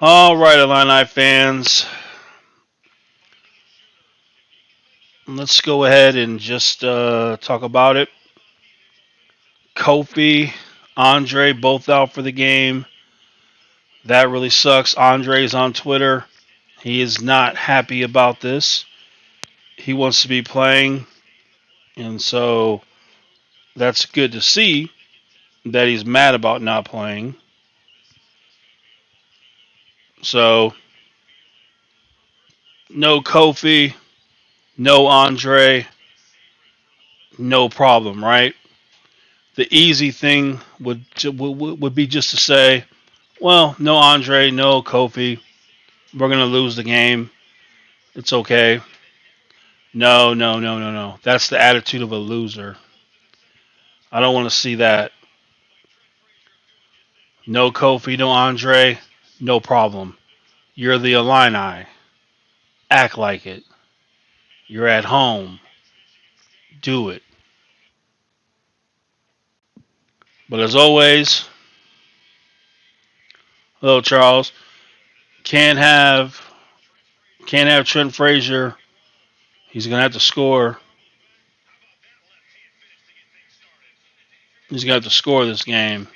All right, Illini fans, let's go ahead and just talk about it. Kofi, Andre, both out for the game. That really sucks. Andre's on Twitter. He is not happy about this. He wants to be playing, and so that's good to see that he's mad about not playing. So, no Kofi, no Andre, no problem, right? The easy thing would be just to say, well, no Andre, no Kofi. We're gonna lose the game. It's okay. No, no, no, no, no. That's the attitude of a loser. I don't want to see that. No Kofi, no Andre, no problem. You're the Illini. Act like it. You're at home. Do it. But as always, hello Charles. Can't have can't have Trent Frazier. He's gonna have to score. He's gonna have to score this game.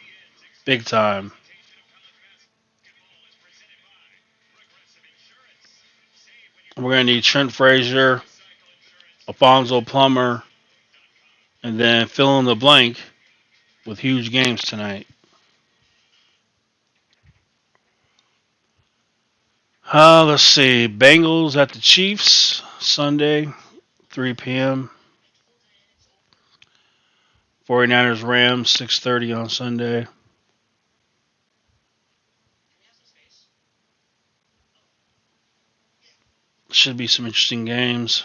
Big time. We're gonna need Trent Frazier, Alfonso Plummer, and then fill in the blank with huge games tonight. Let's see. Bengals at the Chiefs Sunday, 3 p.m. 49ers Rams 6:30 on Sunday. Should be some interesting games.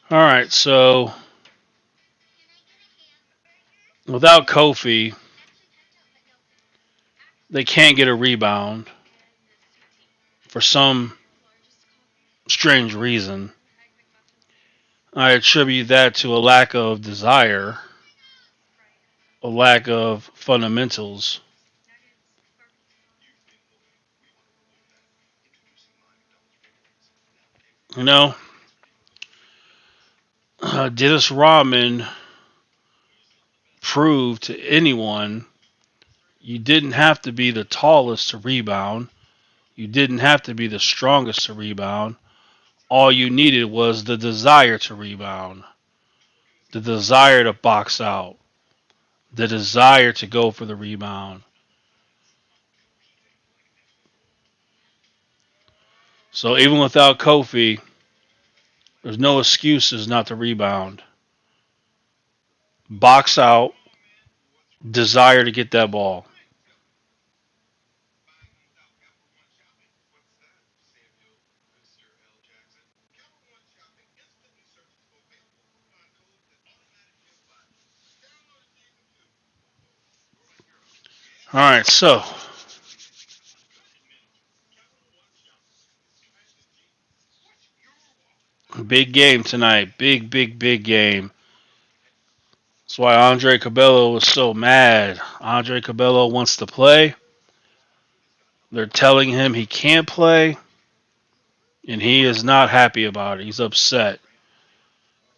All right, so without Kofi, they can't get a rebound for some strange reason. I attribute that to a lack of desire, a lack of fundamentals. You know, Dennis Rodman proved to anyone you didn't have to be the tallest to rebound. You didn't have to be the strongest to rebound. All you needed was the desire to rebound, the desire to box out, the desire to go for the rebound. So even without Kofi, there's no excuses not to rebound. Box out, desire to get that ball. All right, so big game tonight. Big, big, big game. That's why Andre Cabello was so mad. Andre Cabello wants to play. They're telling him he can't play, and he is not happy about it. He's upset,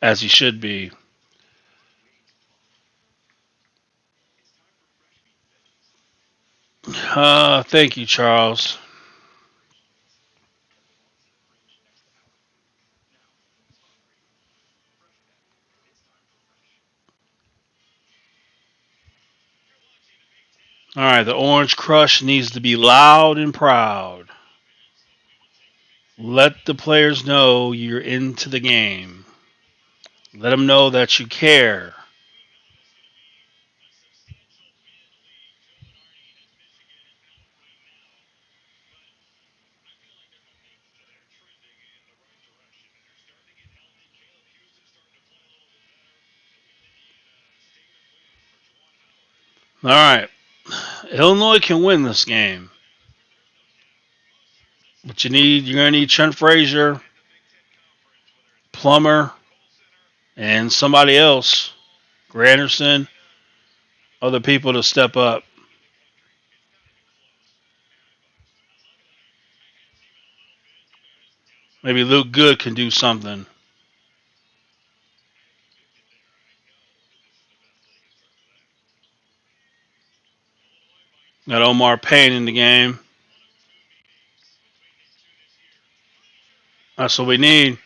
as he should be. Thank you, Charles. All right, the Orange Crush needs to be loud and proud. Let the players know you're into the game. Let them know that you care. All right, Illinois can win this game, but you're gonna need Trent Frazier, Plummer, and somebody else, Granderson. other people to step up. Maybe Luke Good can do something. Got Omar Payne in the game. That's what we need.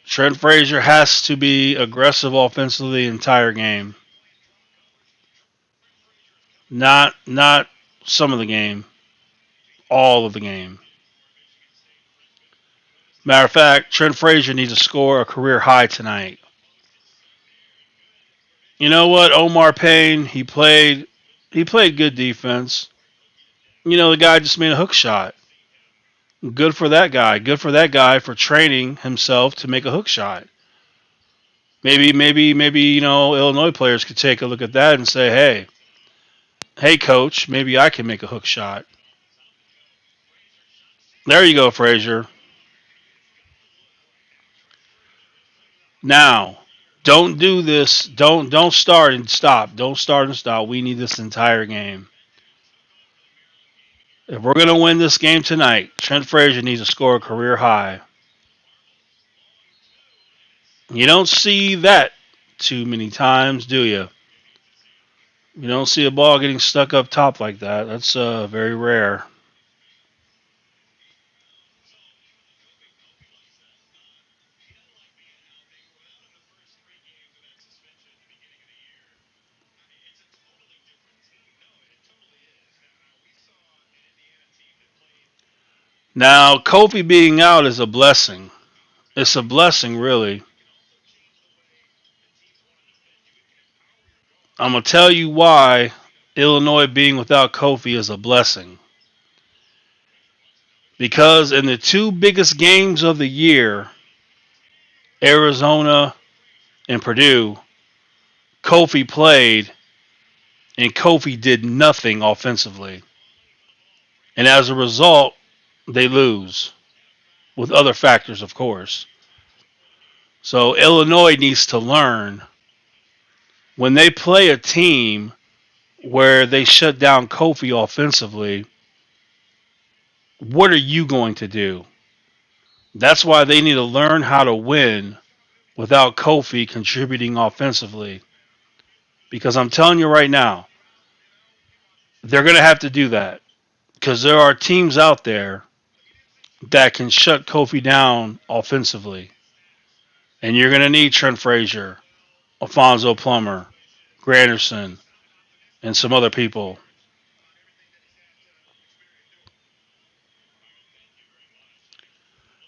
Trent Frazier has to be aggressive offensively the entire game. Not some of the game. All of the game. Matter of fact, Trent Frazier needs to score a career high tonight. You know what? Omar Payne, he played good defense. You know, the guy just made a hook shot. Good for that guy. Good for that guy for training himself to make a hook shot. Maybe Illinois players could take a look at that and say, hey, coach, maybe I can make a hook shot. There you go, Frazier. Now, don't do this. Don't start and stop. Don't start and stop. We need this entire game. If we're gonna win this game tonight, Trent Frazier needs to score a career high. You don't see that too many times, do you? You don't see a ball getting stuck up top like that. That's very rare. Now, Kofi being out is a blessing. It's a blessing, really. I'm gonna tell you why Illinois being without Kofi is a blessing. Because in the two biggest games of the year, Arizona and Purdue, Kofi played and Kofi did nothing offensively. And as a result, they lose. With other factors, of course. So Illinois needs to learn when they play a team where they shut down Kofi offensively, what are you going to do? That's why they need to learn how to win without Kofi contributing offensively. Because I'm telling you right now, they're going to have to do that. Because there are teams out there that can shut Kofi down offensively. And you're going to need Trent Frazier, Alfonso Plummer, Granderson, and some other people.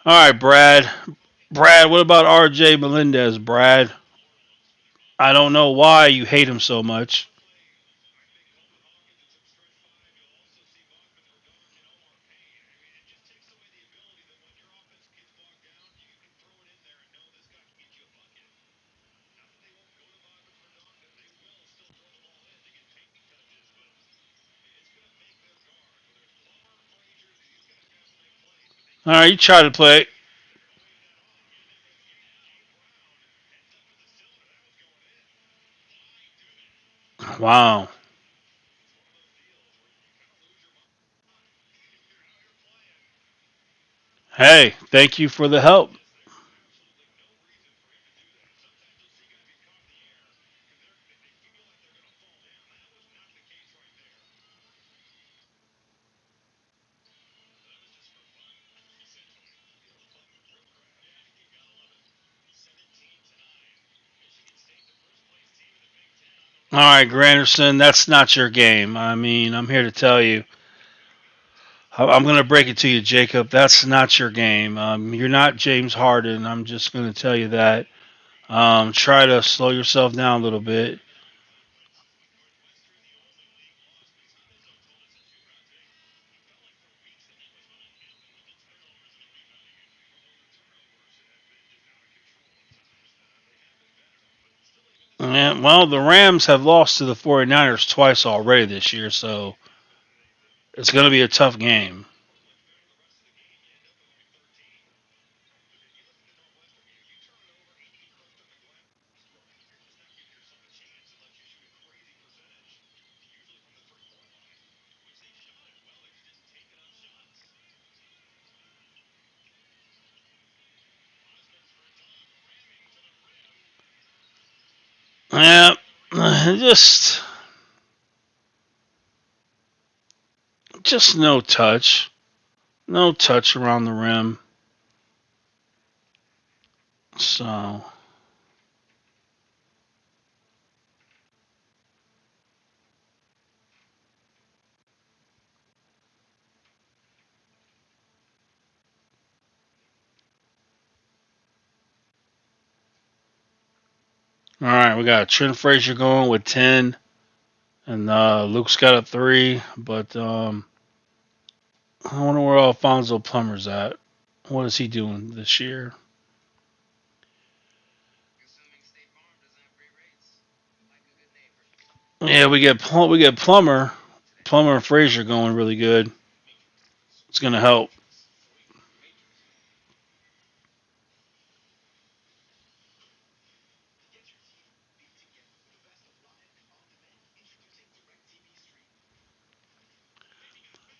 All right, Brad. Brad, what about RJ Melendez, Brad? I don't know why you hate him so much. All right, you try to play. Wow. Hey, thank you for the help. All right, Granderson, that's not your game. I mean, I'm here to tell you. I'm going to break it to you, Jacob. That's not your game. You're not James Harden. I'm just going to tell you that. Try to slow yourself down a little bit. And, well, the Rams have lost to the 49ers twice already this year, so it's going to be a tough game. Yeah, just no touch, no touch around the rim. So, all right, we got Trent Frazier going with 10, and Luke's got a 3. But I wonder where Alfonso Plummer's at. What is he doing this year? Yeah, we get Plummer and Frazier going really good. It's gonna help.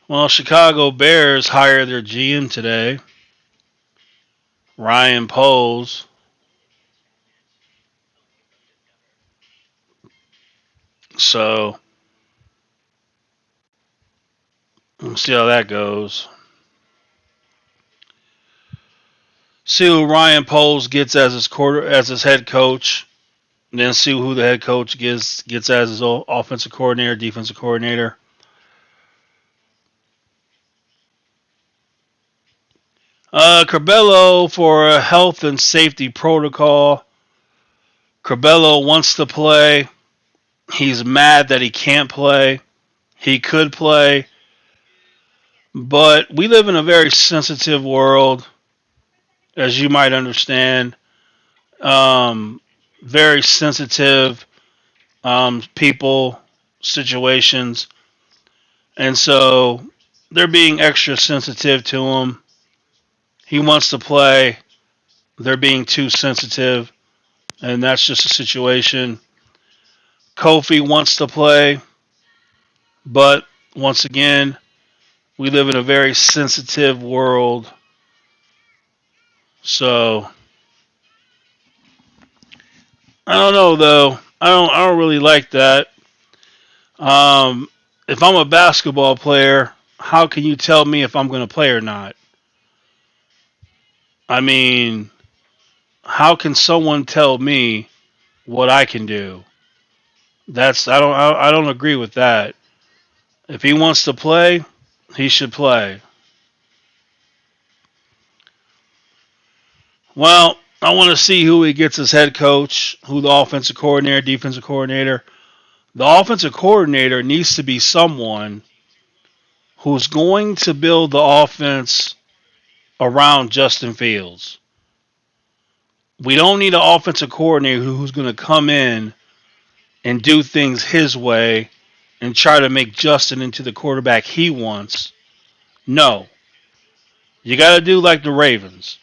Well, Chicago Bears hired their GM today, Ryan Poles. So we'll see how that goes. See who Ryan Poles gets as his head coach, and then see who the head coach gets as his offensive coordinator, defensive coordinator. Corbello for a health and safety protocol. Corbello wants to play. He's mad that he can't play. He could play, but we live in a very sensitive world, as you might understand. Um, Very sensitive people, situations, and so they're being extra sensitive to him. He wants to play. They're being too sensitive, and that's just a situation. Kofi wants to play, but once again, we live in a very sensitive world. So I don't know though. I don't really like that. Um, if I'm a basketball player, how can you tell me if I'm going to play or not? I mean, how can someone tell me what I can do? I don't agree with that. If he wants to play, he should play. Well, I want to see who he gets as head coach, who the offensive coordinator, defensive coordinator. The offensive coordinator needs to be someone who's going to build the offense around Justin Fields. We don't need an offensive coordinator who's going to come in and do things his way and try to make Justin into the quarterback he wants. No. You got to do like the Ravens.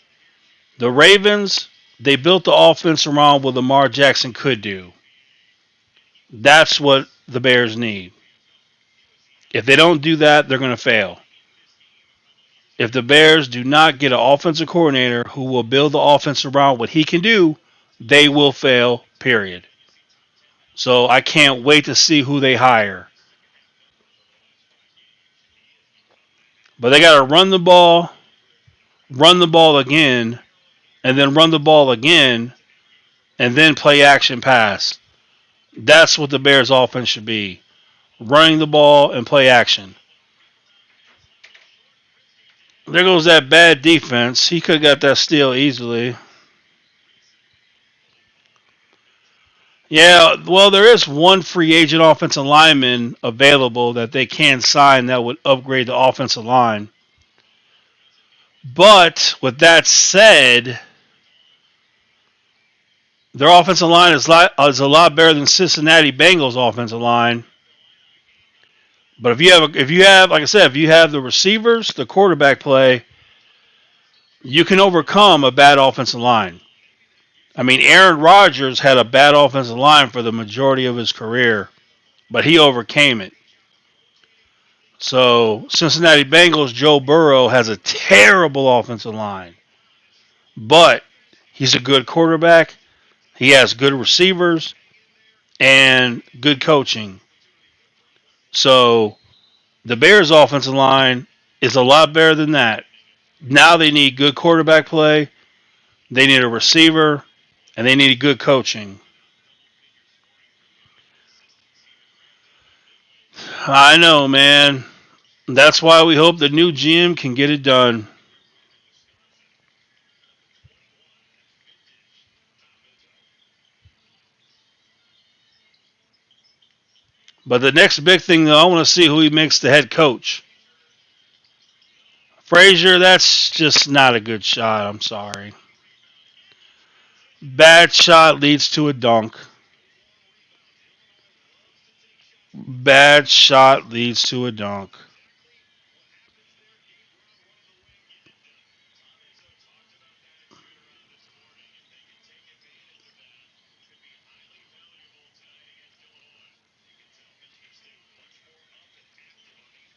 The Ravens, they built the offense around what Lamar Jackson could do. That's what the Bears need. If they don't do that, they're going to fail. If the Bears do not get an offensive coordinator who will build the offense around what he can do, they will fail, period. So I can't wait to see who they hire. But they got to run the ball again, and then run the ball again, and then play action pass. That's what the Bears offense should be. Running the ball and play action. There goes that bad defense. He could have got that steal easily. Yeah, well, there is one free agent offensive lineman available that they can sign that would upgrade the offensive line. But with that said, their offensive line is a lot better than Cincinnati Bengals offensive line. But if you have like I said, if you have the receivers, the quarterback play, you can overcome a bad offensive line. I mean, Aaron Rodgers had a bad offensive line for the majority of his career, but he overcame it. So Cincinnati Bengals, Joe Burrow has a terrible offensive line, but he's a good quarterback. He has good receivers, and good coaching. So the Bears' offensive line is a lot better than that. Now they need good quarterback play, they need a receiver, and they need good coaching. I know, man. That's why we hope the new GM can get it done. But the next big thing, though, I want to see who he makes the head coach. Frazier, that's just not a good shot. I'm sorry. Bad shot leads to a dunk. Bad shot leads to a dunk.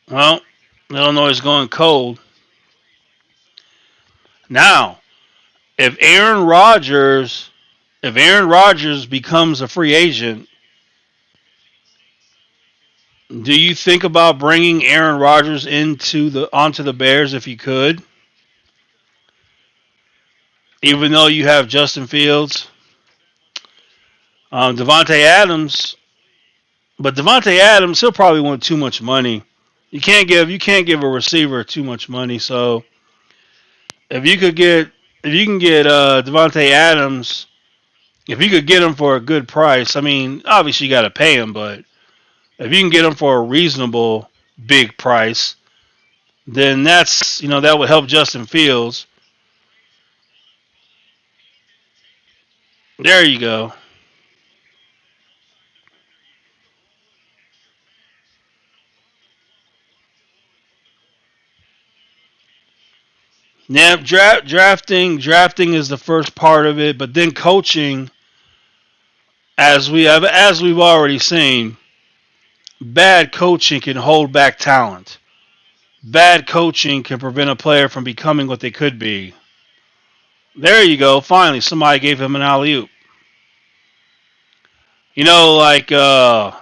Well, Illinois is going cold. Now, if Aaron Rodgers if Aaron Rodgers becomes a free agent, do you think about bringing Aaron Rodgers into the onto the Bears if you could, even though you have Justin Fields, Devontae Adams, but Devontae Adams he'll probably want too much money. You can't give a receiver too much money. So if you can get Devontae Adams, if you could get him for a good price, I mean obviously you got to pay him, but if you can get him for a reasonable big price, then that's that would help Justin Fields. There you go. Now drafting is the first part of it, but then coaching, as we've already seen, bad coaching can hold back talent. Bad coaching can prevent a player from becoming what they could be. There you go. Finally, somebody gave him an alley oop. You know, like you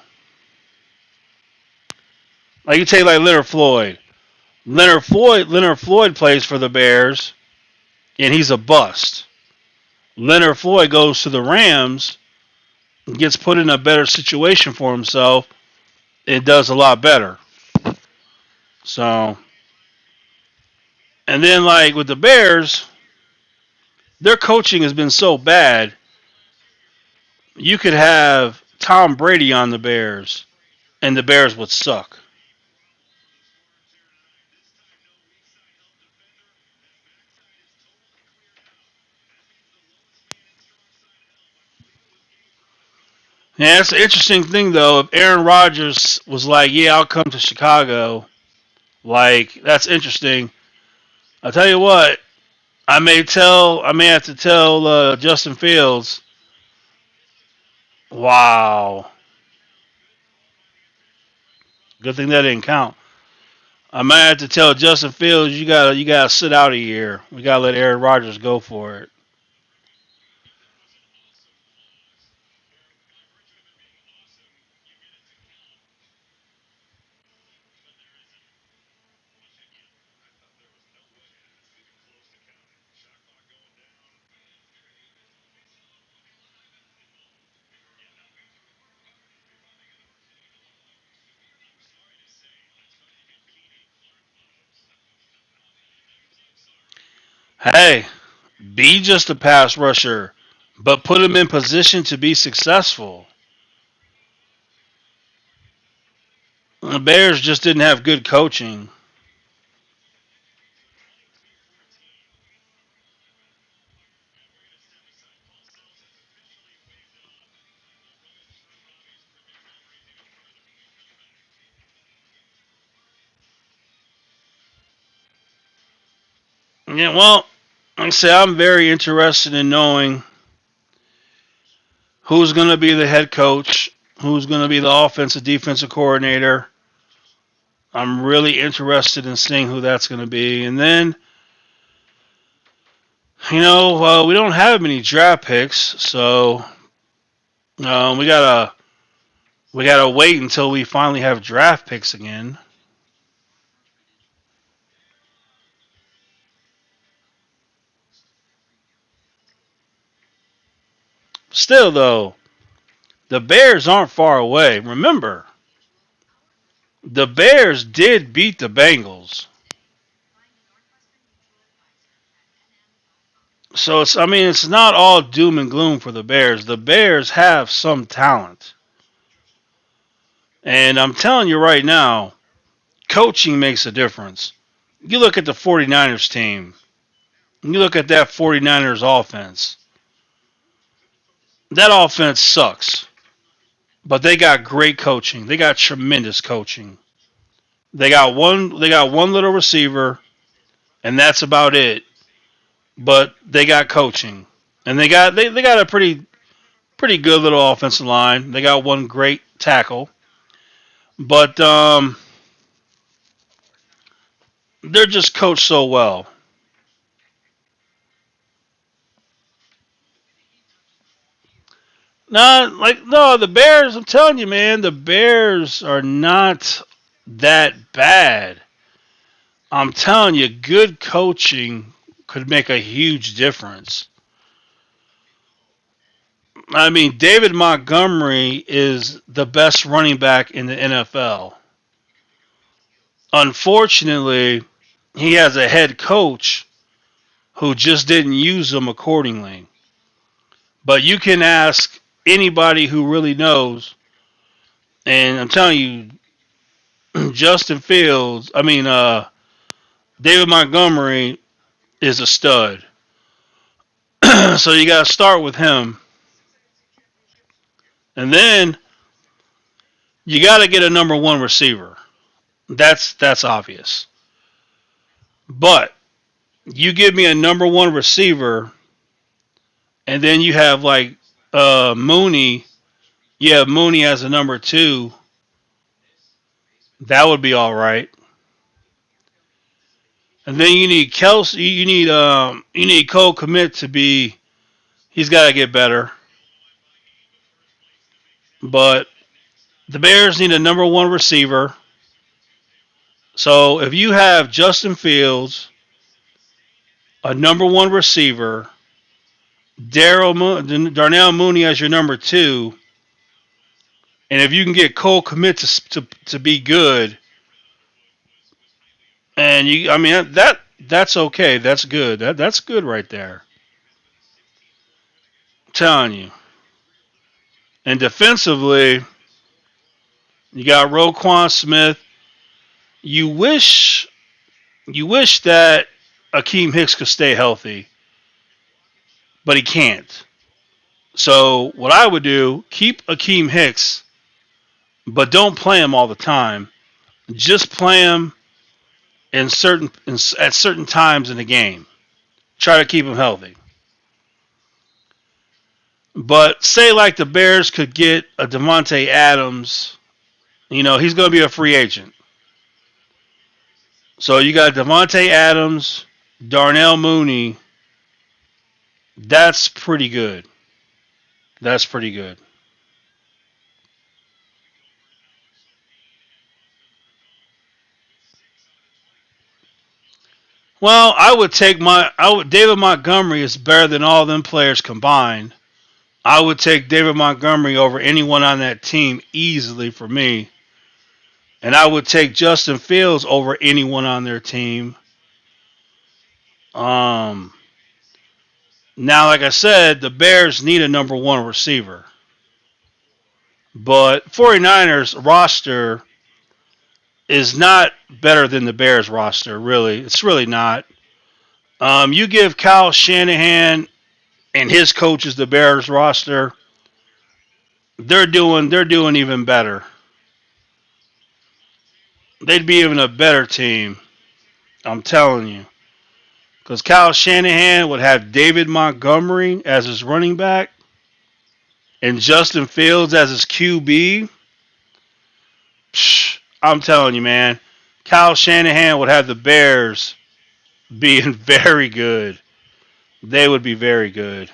take like Leonard Floyd. Leonard Floyd plays for the Bears, and he's a bust. Leonard Floyd goes to the Rams, gets put in a better situation for himself, and does a lot better. So, and then like with the Bears, their coaching has been so bad. You could have Tom Brady on the Bears, and the Bears would suck. Yeah, it's an interesting thing though. If Aaron Rodgers was like, "Yeah, I'll come to Chicago," like that's interesting. I'll tell you what. I may have to tell Justin Fields. Wow, good thing that didn't count. I might have to tell Justin Fields you gotta sit out a year. We gotta let Aaron Rodgers go for it. Hey, be just a pass rusher, but put him in position to be successful. The Bears just didn't have good coaching. Yeah, well, like I say, I'm very interested in knowing who's going to be the head coach, who's going to be the offensive defensive coordinator. I'm really interested in seeing who that's going to be. And then, we don't have many draft picks, so we got We gotta wait until we finally have draft picks again. Still, though, the Bears aren't far away. Remember, the Bears did beat the Bengals. So it's not all doom and gloom for the Bears. The Bears have some talent. And I'm telling you right now, coaching makes a difference. You look at the 49ers team. You look at that 49ers offense. That offense sucks. But they got great coaching. They got tremendous coaching. They got one little receiver and that's about it. But they got coaching. And they got a pretty good little offensive line. They got one great tackle. But they're just coached so well. No, the Bears. I'm telling you, man, the Bears are not that bad. I'm telling you, good coaching could make a huge difference. I mean, David Montgomery is the best running back in the NFL. Unfortunately, he has a head coach who just didn't use him accordingly. But you can ask anybody who really knows, and I'm telling you, Justin Fields, David Montgomery is a stud. So you got to start with him. And then you got to get a number one receiver. That's obvious. But you give me a number one receiver, and then you have like Mooney. You have Mooney as a number two. That would be all right. And then you need Kelsey. You need Cole Commit to be. He's got to get better. But the Bears need a number one receiver. So if you have Justin Fields, a number one receiver, Darnell Mooney as your number two, and if you can get Cole Commit to be good, and that's okay. That's good. That's good right there. I'm telling you. And defensively, you got Roquan Smith. You wish that Akeem Hicks could stay healthy, but he can't. So what I would do, keep Akeem Hicks, but don't play him all the time. Just play him at certain times in the game. Try to keep him healthy. But say like the Bears could get a Devontae Adams, he's going to be a free agent. So you got Devontae Adams, Darnell Mooney. That's pretty good. That's pretty good. Well, David Montgomery is better than all them players combined. I would take David Montgomery over anyone on that team easily for me. And I would take Justin Fields over anyone on their team. Um, Now, like I said, the Bears need a number one receiver. But 49ers roster is not better than the Bears roster, really. It's really not. You give Kyle Shanahan and his coaches the Bears roster, they're doing even better. They'd be even a better team. I'm telling you. Because Kyle Shanahan would have David Montgomery as his running back and Justin Fields as his QB. I'm telling you, man. Kyle Shanahan would have the Bears being very good. They would be very good.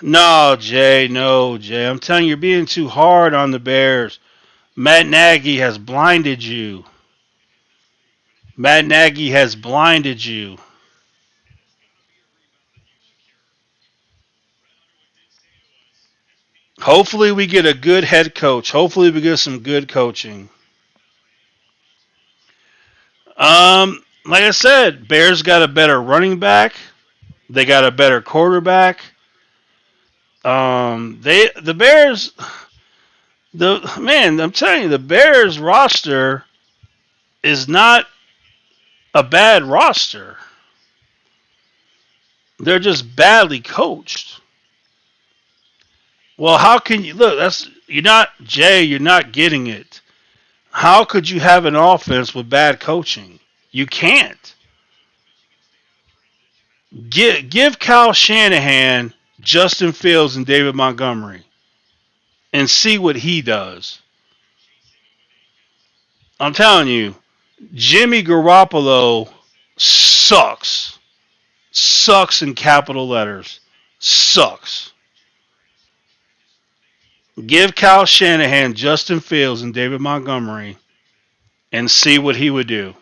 No, Jay. No, Jay. I'm telling you, you're being too hard on the Bears. Matt Nagy has blinded you. Matt Nagy has blinded you. Hopefully, we get a good head coach. Hopefully, we get some good coaching. Like I said, Bears got a better running back. They got a better quarterback. The Bears, the man, I'm telling you, the Bears roster is not a bad roster. They're just badly coached. Well, how can you look? That's you're not Jay. You're not getting it. How could you have an offense with bad coaching? You can't. Give Kyle Shanahan, Justin Fields, and David Montgomery, and see what he does. I'm telling you, Jimmy Garoppolo sucks. Sucks in capital letters. Sucks. Give Kyle Shanahan, Justin Fields, and David Montgomery and see what he would do.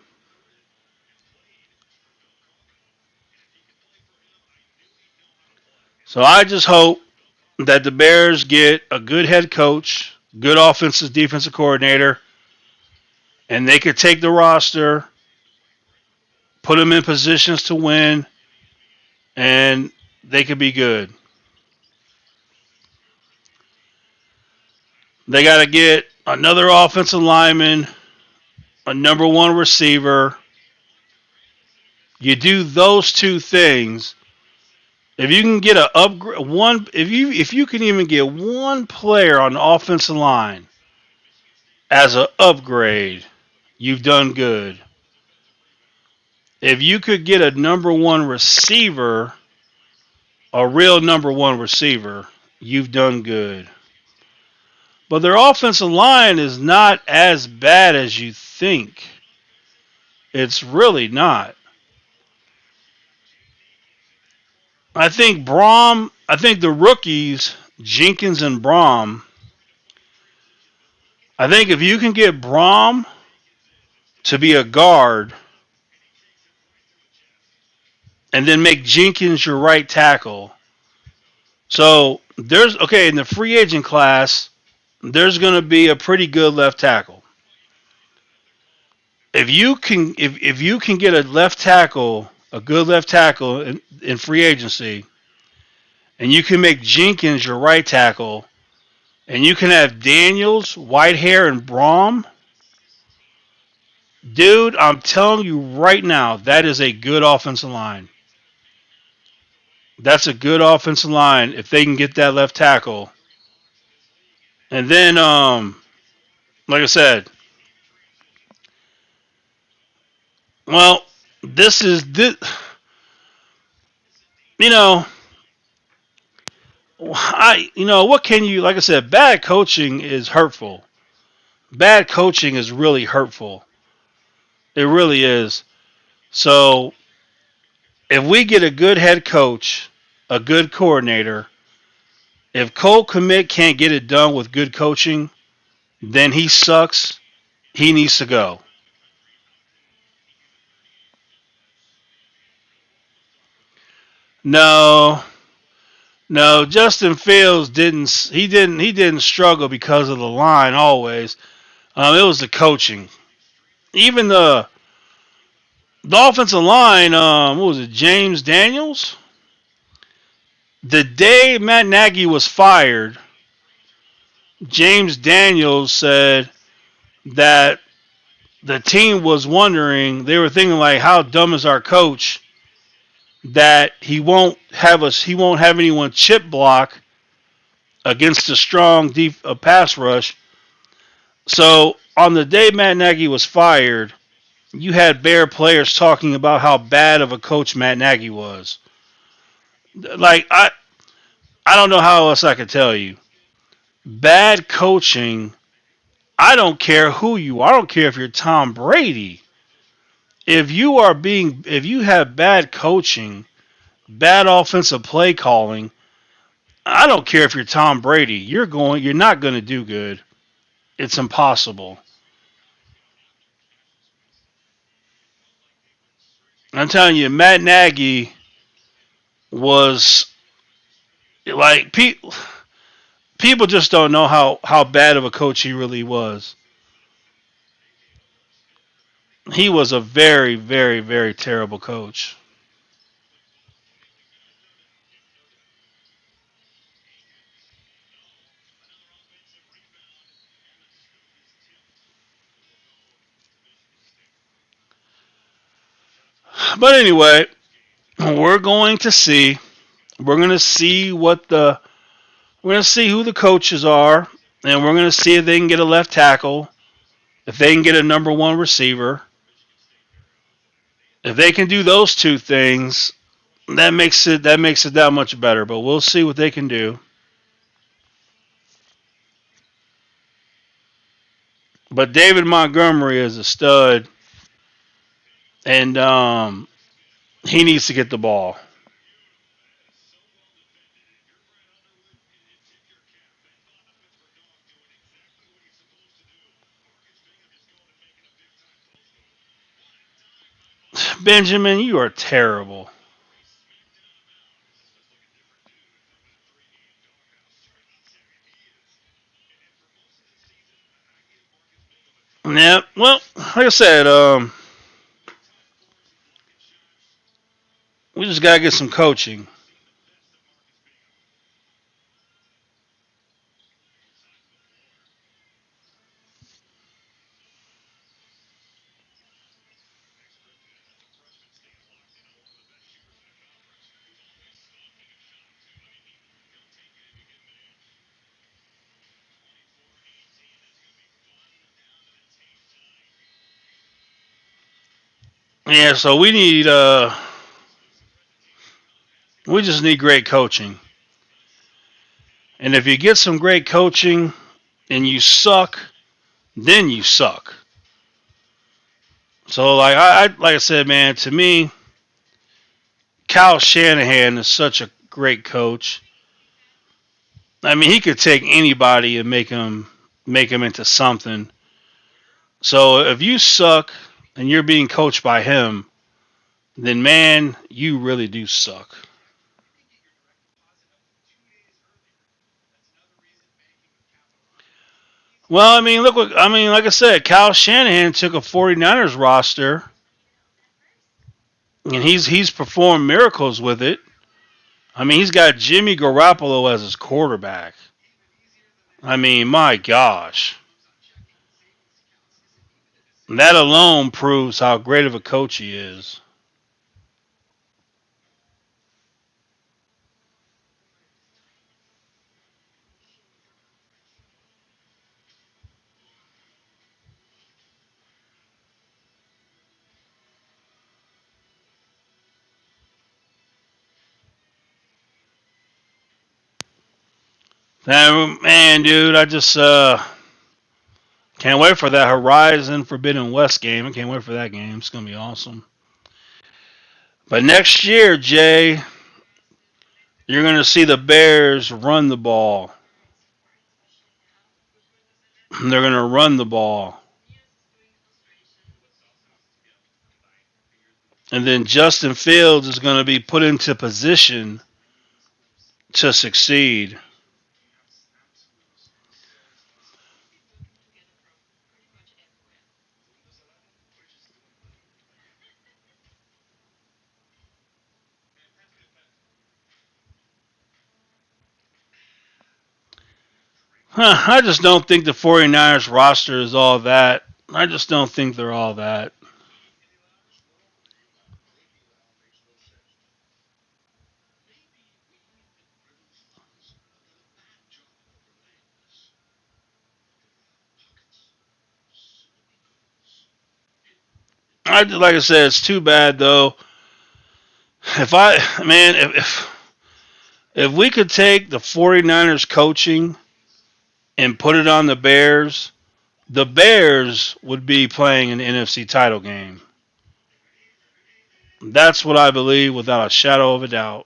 So I just hope that the Bears get a good head coach, good offensive defensive coordinator, and they could take the roster, put them in positions to win, and they could be good. They got to get another offensive lineman, a number one receiver. You do those two things. If you can get a upgrade, if you can even get one player on the offensive line as an upgrade, you've done good. If you could get a number one receiver, a real number one receiver, you've done good. But their offensive line is not as bad as you think. It's really not. I think the rookies, Jenkins and Brom, I think if you can get Brom to be a guard and then make Jenkins your right tackle. So there's okay in the free agent class, there's going to be a pretty good left tackle. If you can get a left tackle, a good left tackle in free agency, and you can make Jenkins your right tackle, and you can have Daniels, Whitehair, and Brom, dude, I'm telling you right now, that is a good offensive line. That's a good offensive line if they can get that left tackle. And then, like I said, well, this. You know, what can you? Like I said, bad coaching is hurtful. Bad coaching is really hurtful. It really is. So, if we get a good head coach, a good coordinator, if Cole Komet can't get it done with good coaching, then he sucks. He needs to go. No, no. Justin Fields didn't. He didn't. He didn't struggle because of the line. Always, it was the coaching. Even the offensive line. What was it? James Daniels. The day Matt Nagy was fired, James Daniels said that the team was wondering. They were thinking like, how dumb is our coach that he won't have anyone chip block against a strong pass rush. So on the day Matt Nagy was fired, you had Bear players talking about how bad of a coach Matt Nagy was. Like I don't know how else I could tell you. Bad coaching. I don't care who you are. I don't care if you're Tom Brady. If you have bad coaching, bad offensive play calling, I don't care if you're Tom Brady. You're not going to do good. It's impossible. I'm telling you, Matt Nagy was like people just don't know how bad of a coach he really was. He was a very, very, very terrible coach. But anyway, we're going to see. We're going to see we're going to see who the coaches are, and we're going to see if they can get a left tackle, if they can get a number one receiver. If they can do those two things, that makes it that much better. But we'll see what they can do. But David Montgomery is a stud, and he needs to get the ball. Benjamin, you are terrible. Yeah, well, like I said, we just gotta get some coaching. Yeah, so we just need great coaching. And if you get some great coaching and you suck, then you suck. So like I said, man, to me, Kyle Shanahan is such a great coach. I mean, he could take anybody and make him into something. So if you suck and you're being coached by him, then man, you really do suck. Well, I mean, like I said, Kyle Shanahan took a 49ers roster and he's performed miracles with it. I mean, he's got Jimmy Garoppolo as his quarterback. I mean, my gosh. That alone proves how great of a coach he is. Man, dude, I just can't wait for that Horizon Forbidden West game. I can't wait for that game. It's gonna be awesome. But next year, Jay, you're gonna see the Bears run the ball. They're gonna run the ball, and then Justin Fields is gonna be put into position to succeed. I just don't think the 49ers roster is all that. I just don't think they're all that. Like I said, it's too bad though. If I man, if we could take the 49ers coaching and put it on the Bears would be playing an NFC title game. That's what I believe without a shadow of a doubt.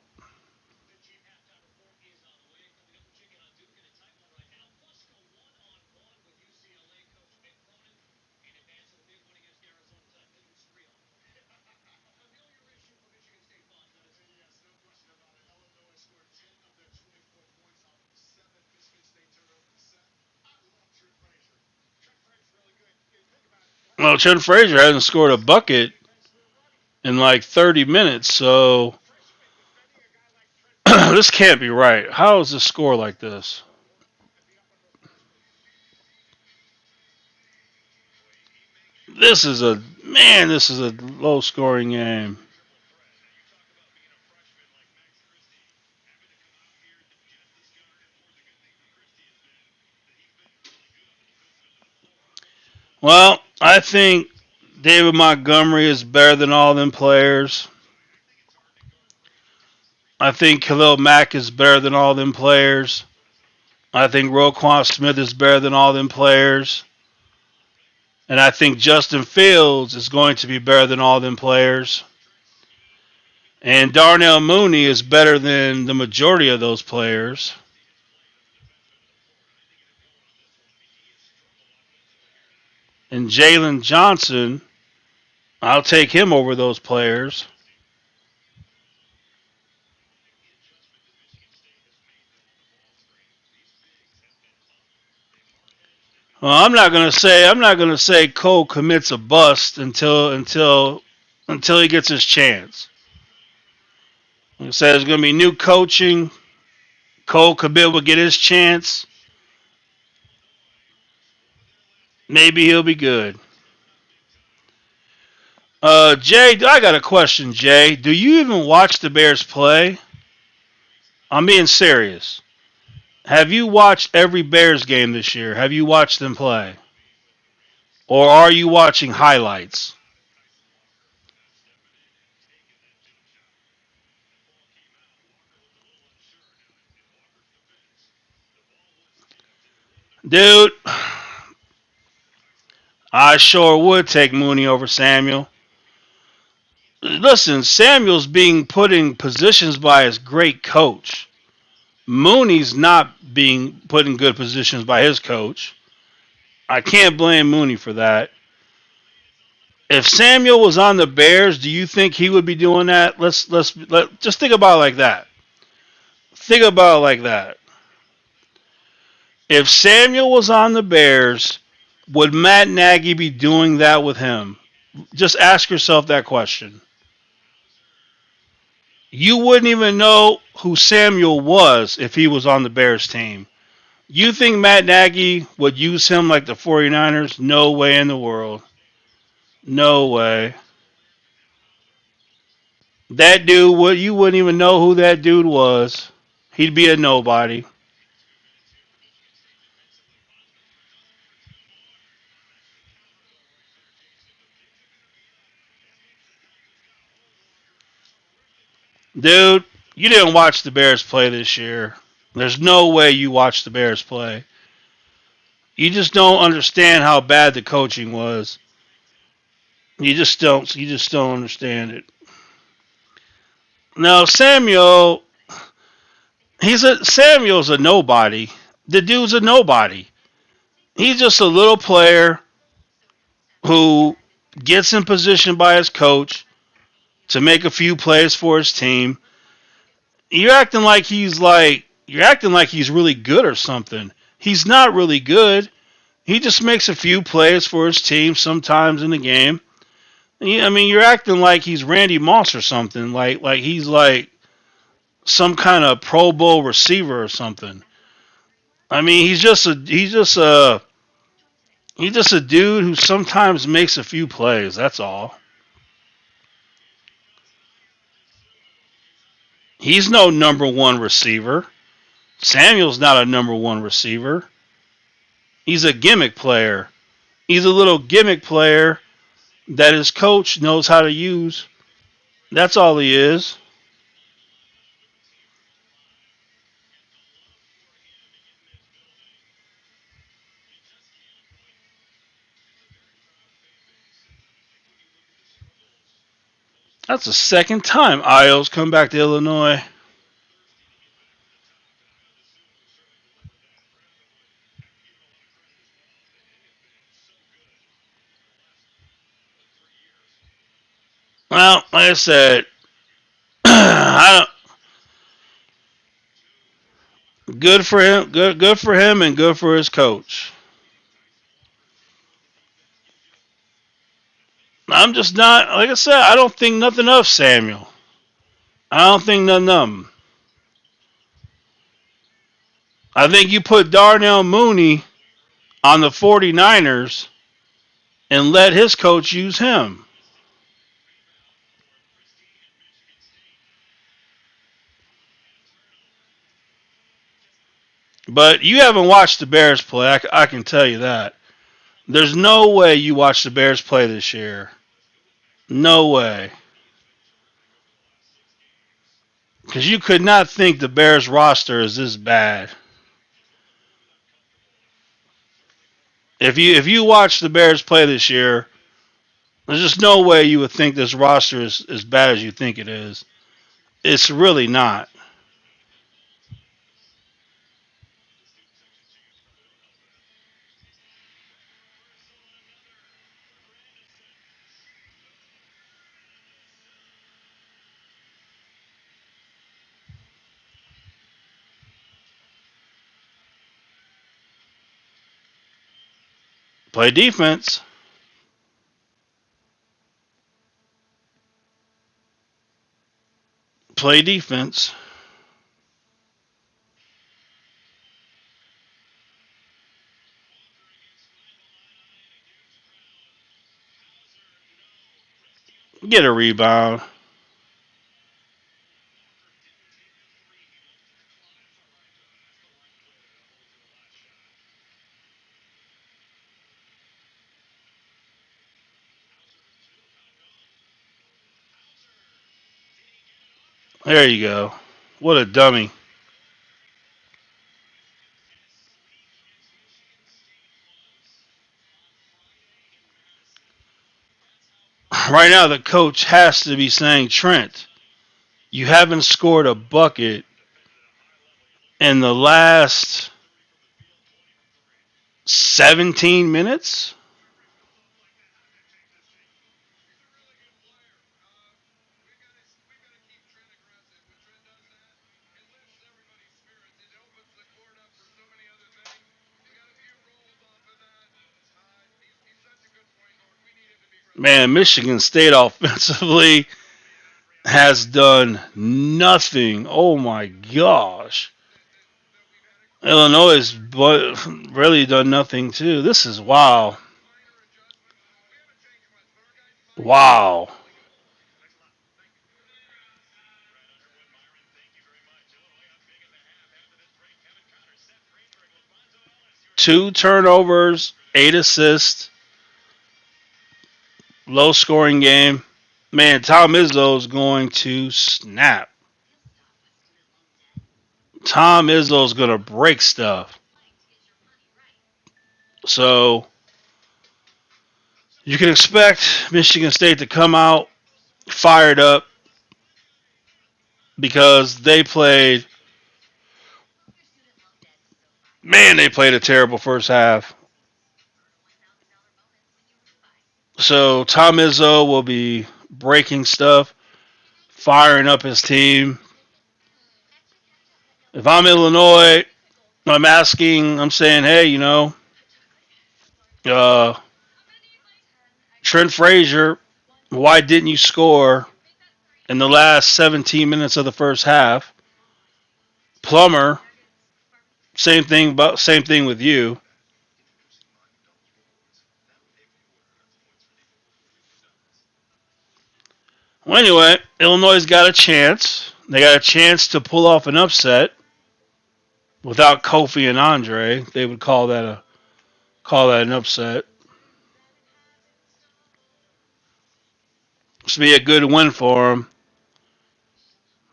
Well, Trent Frazier hasn't scored a bucket in like 30 minutes, so this can't be right. How is this score like this? This is a man. This is a low scoring game. Well, I think David Montgomery is better than all them players. I think Khalil Mack is better than all them players. I think Roquan Smith is better than all them players. And I think Justin Fields is going to be better than all them players. And Darnell Mooney is better than the majority of those players. And Jalen Johnson, I'll take him over those players. Well, I'm not gonna say Cole commits a bust until he gets his chance. Like I said, there's gonna be new coaching. Cole Kmet will get his chance. Maybe he'll be good. Jay, I got a question, Jay. Do you even watch the Bears play? I'm being serious. Have you watched every Bears game this year? Have you watched them play? Or are you watching highlights? Dude, I sure would take Mooney over Samuel. Listen, Samuel's being put in positions by his great coach. Mooney's not being put in good positions by his coach. I can't blame Mooney for that. If Samuel was on the Bears, do you think he would be doing that? Let just think about it like that. Think about it like that. If Samuel was on the Bears, would Matt Nagy be doing that with him? Just ask yourself that question. You wouldn't even know who Samuel was if he was on the Bears team. You think Matt Nagy would use him like the 49ers? No way in the world. No way. That dude would you wouldn't even know who that dude was. He'd be a nobody. Dude, you didn't watch the Bears play this year. There's no way you watched the Bears play. You just don't understand how bad the coaching was. You just don't understand it. No, Samuel's a nobody. The dude's a nobody. He's just a little player who gets in position by his coach to make a few plays for his team. You're acting like he's really good or something. He's not really good. He just makes a few plays for his team sometimes in the game. I mean, you're acting like he's Randy Moss or something. Like he's like some kind of Pro Bowl receiver or something. I mean, he's just a dude who sometimes makes a few plays. That's all. He's no number one receiver. Samuel's not a number one receiver. He's a gimmick player. He's a little gimmick player that his coach knows how to use. That's all he is. That's the second time Io's come back to Illinois. Well, like I said, I good for him. Good for him, and good for his coach. I'm just not, like I said, I don't think nothing of Samuel. I don't think nothing of him. I think you put Darnell Mooney on the 49ers and let his coach use him. But you haven't watched the Bears play. I can tell you that. There's no way you watched the Bears play this year. No way. Because you could not think the Bears roster is this bad. If you watch the Bears play this year, there's just no way you would think this roster is as bad as you think it is. It's really not. Play defense. Play defense. Get a rebound. There you go. What a dummy. Right now, the coach has to be saying, Trent, you haven't scored a bucket in the last 17 minutes? Man, Michigan State offensively has done nothing. Oh my gosh. Illinois has really done nothing too. This is wow. Wow. Two turnovers, 8 assists, low scoring game. Man, Tom Izzo is going to snap. Tom Izzo is going to break stuff. So you can expect Michigan State to come out fired up because they played a terrible first half. So Tom Izzo will be breaking stuff, firing up his team. If I'm Illinois, I'm saying, hey, uh, Trent Frazier, why didn't you score in the last 17 minutes of the first half? Plummer, same thing with you. Well, anyway, Illinois got a chance. They got a chance to pull off an upset without Kofi and Andre. They would call that an upset. This would be a good win for them.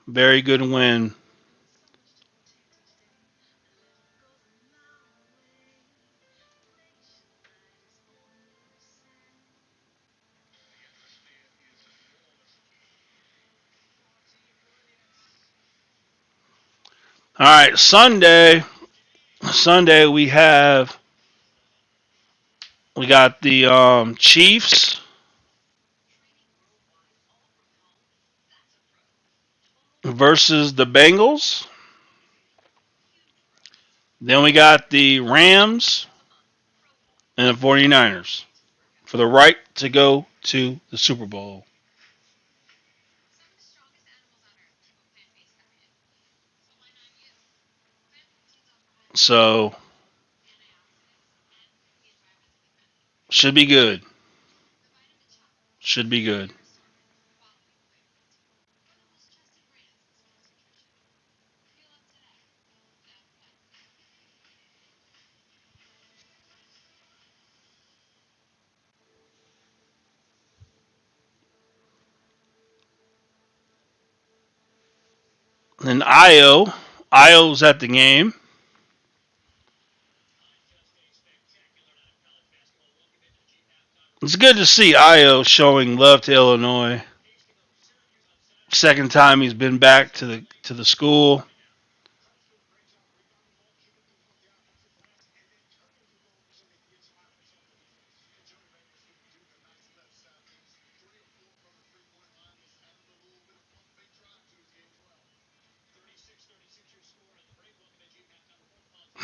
Very good win. All right, Sunday. Sunday we got the Chiefs versus the Bengals. Then we got the Rams and the 49ers for the right to go to the Super Bowl. So should be good. Should be good. And Io's at the game. It's good to see Io showing love to Illinois. Second time he's been back to the school.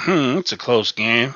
It's a close game.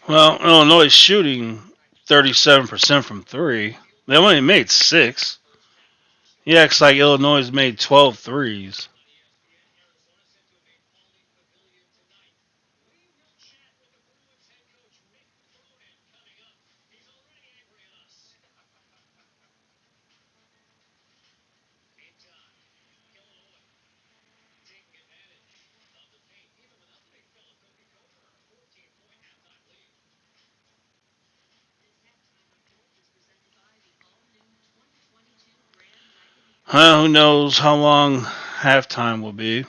Well, Illinois is shooting 37% from three. They only made six. Yeah, it's like Illinois made 12 threes. Who knows how long halftime will be?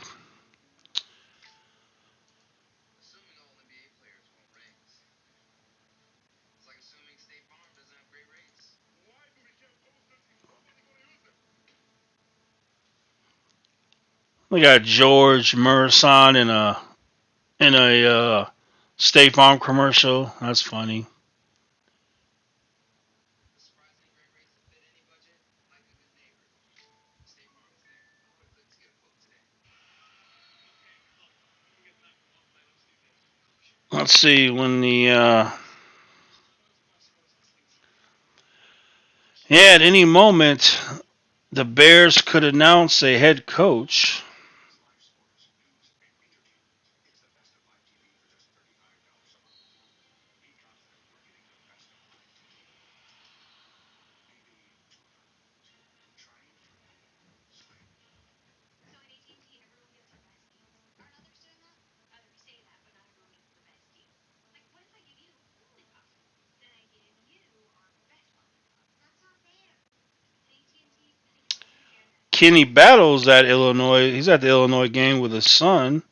We got George Murison in a State Farm commercial. That's funny. Let's see when the yeah, at any moment the Bears could announce a head coach. Kenny Battles at Illinois. He's at the Illinois game with his son.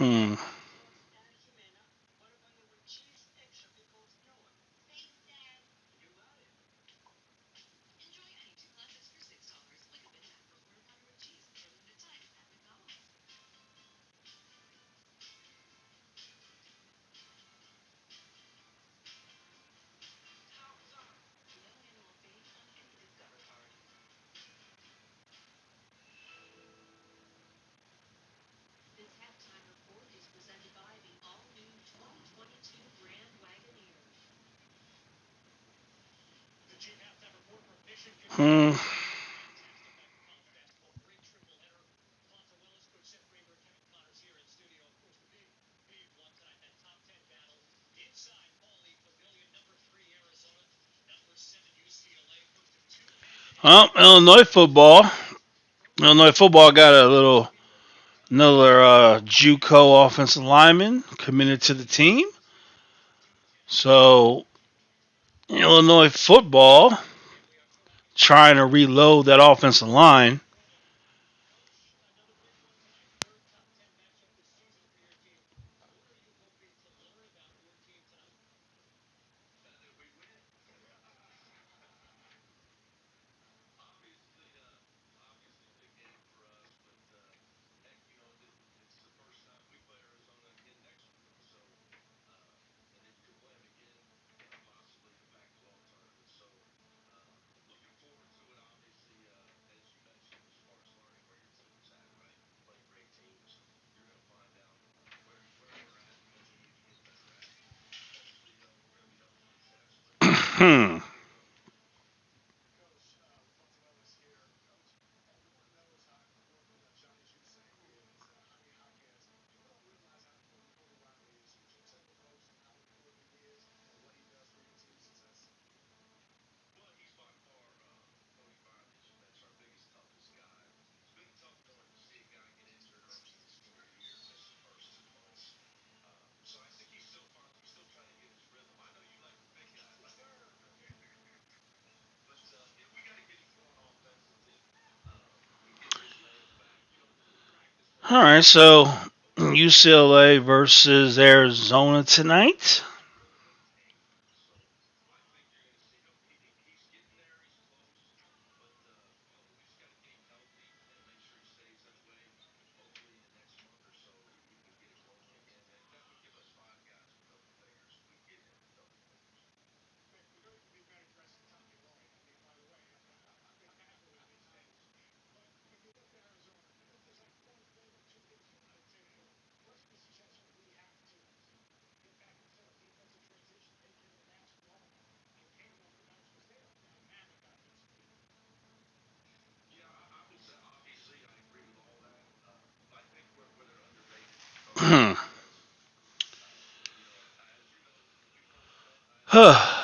Hmm. Hmm. Illinois football. Illinois football got a little another JUCO offensive lineman committed to the team. So Illinois football trying to reload that offensive line. Hmm. All right, so UCLA versus Arizona tonight. well,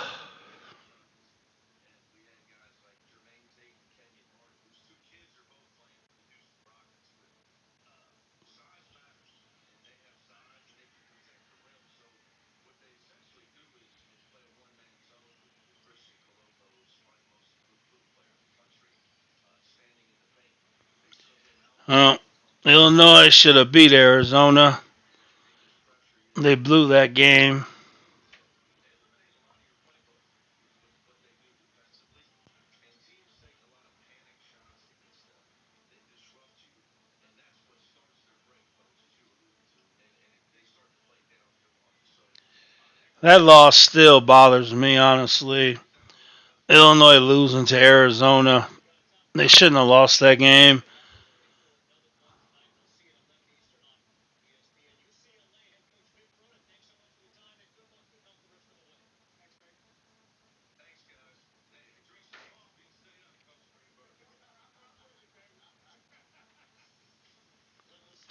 Illinois should have beat Arizona. They blew that game. That loss still bothers me, honestly. Illinois losing to Arizona. They shouldn't have lost that game.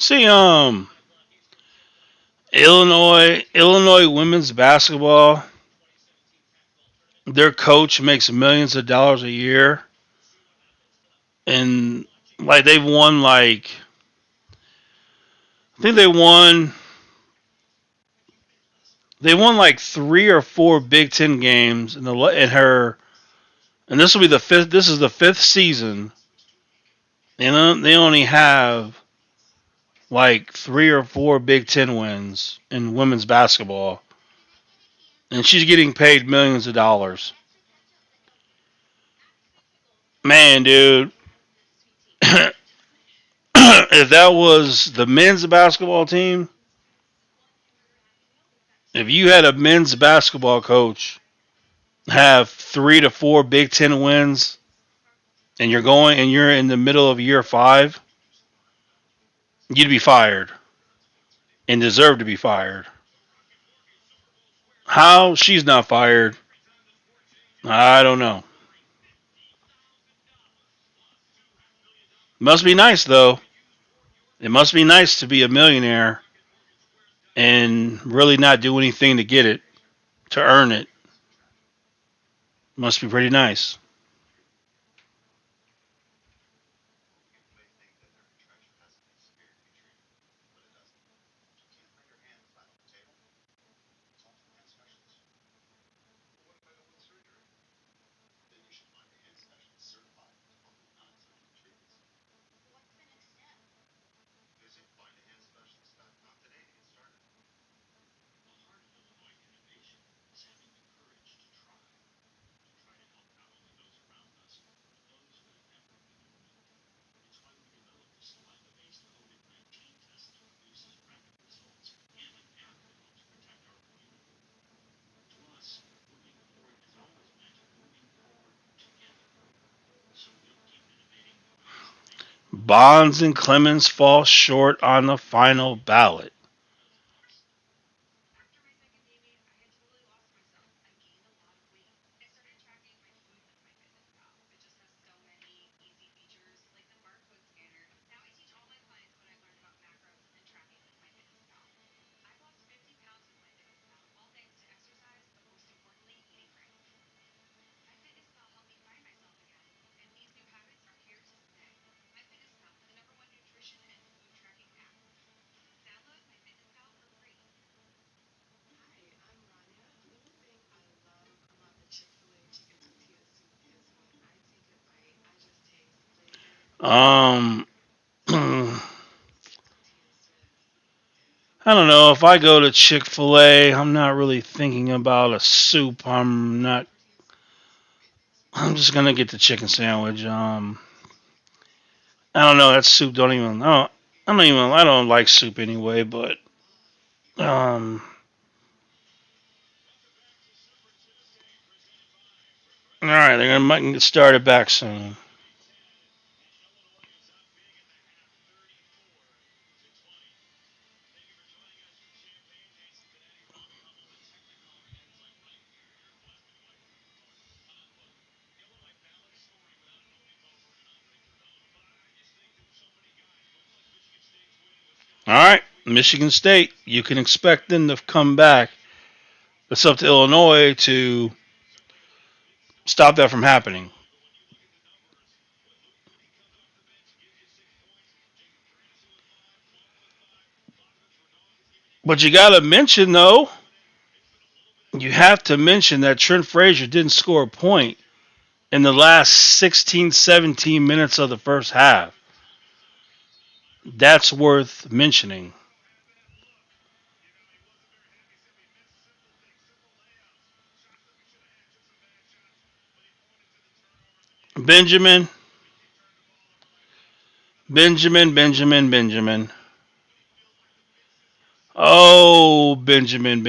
See, Illinois women's basketball. Their coach makes millions of dollars a year, and like they've won like I think they won like 3 or 4 Big Ten games in her, and this will be the fifth. This is the fifth season, and they only have like 3 or 4 Big Ten wins in women's basketball, and she's getting paid millions of dollars. Man, dude, if that was the men's basketball team, if you had a men's basketball coach have 3 to 4 Big Ten wins, and you're in the middle of year 5, you'd be fired and deserve to be fired. How she's not fired, I don't know. Must be nice though. It must be nice to be a millionaire and really not do anything to get it, to earn it. Must be pretty nice. Bonds and Clemens fall short on the final ballot. Um, I don't know. If I go to Chick Fil A, I'm not really thinking about a soup. I'm not. I'm just gonna get the chicken sandwich. I don't know. That soup don't even. I don't even. I don't like soup anyway. But um, all right, they're gonna might get started back soon. All right, Michigan State. You can expect them to come back. It's up to Illinois to stop that from happening. But you got to mention though. You have to mention that Trent Frazier didn't score a point in the last 16, 17 minutes of the first half. That's worth mentioning. Benjamin, Benjamin. Oh, Benjamin.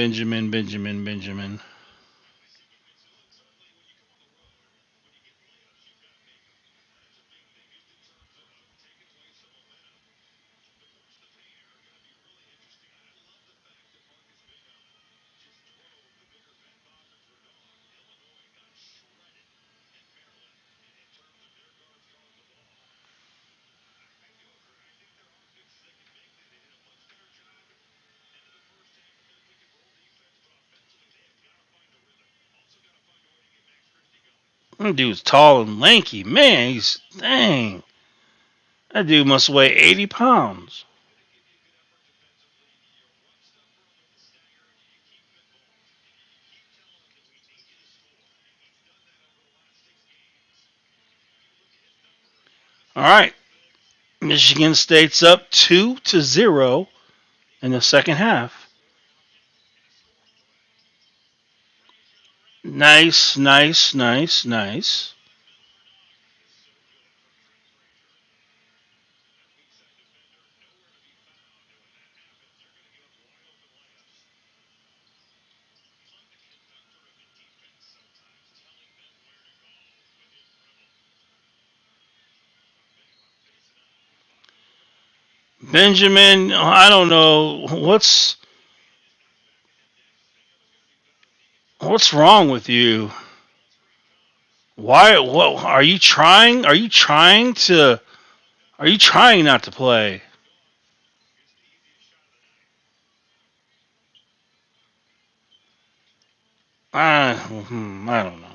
That dude's tall and lanky. Man, he's dang. That dude must weigh 80 pounds. All right. Michigan State's up 2-0 in the second half. Nice. Benjamin, I don't know what's wrong with you. Why? What are you trying? Are you trying to? Are you trying not to play? I don't know.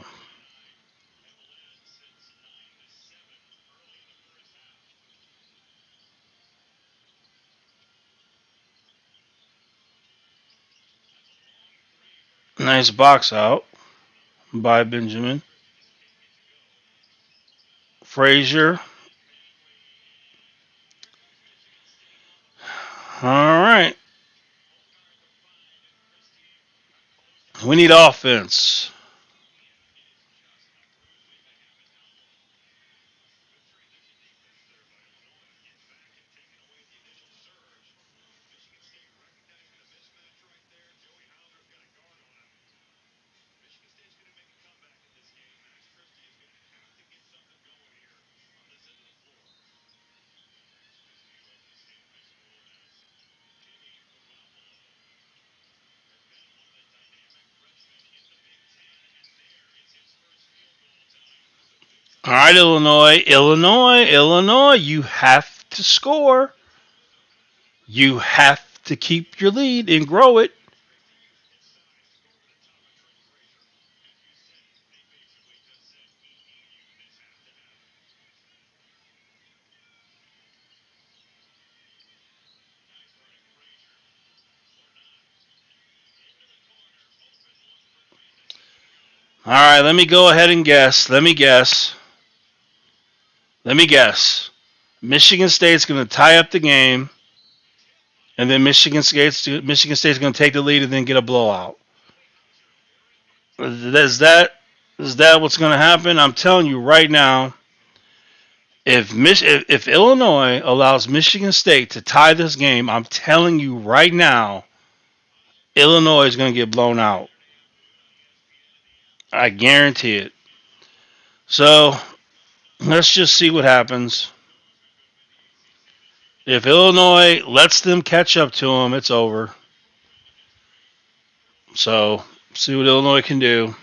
Nice box out by Benjamin. Frazier. All right. We need offense. All right, Illinois. You have to score. You have to keep your lead and grow it. All right, let me go ahead and guess. Let me guess. Michigan State's going to tie up the game, and then Michigan State's going to take the lead and then get a blowout. Is that what's going to happen? I'm telling you right now. If Illinois allows Michigan State to tie this game, I'm telling you right now, Illinois is going to get blown out. I guarantee it. So let's just see what happens. If Illinois lets them catch up to them, it's over. So see what Illinois can do.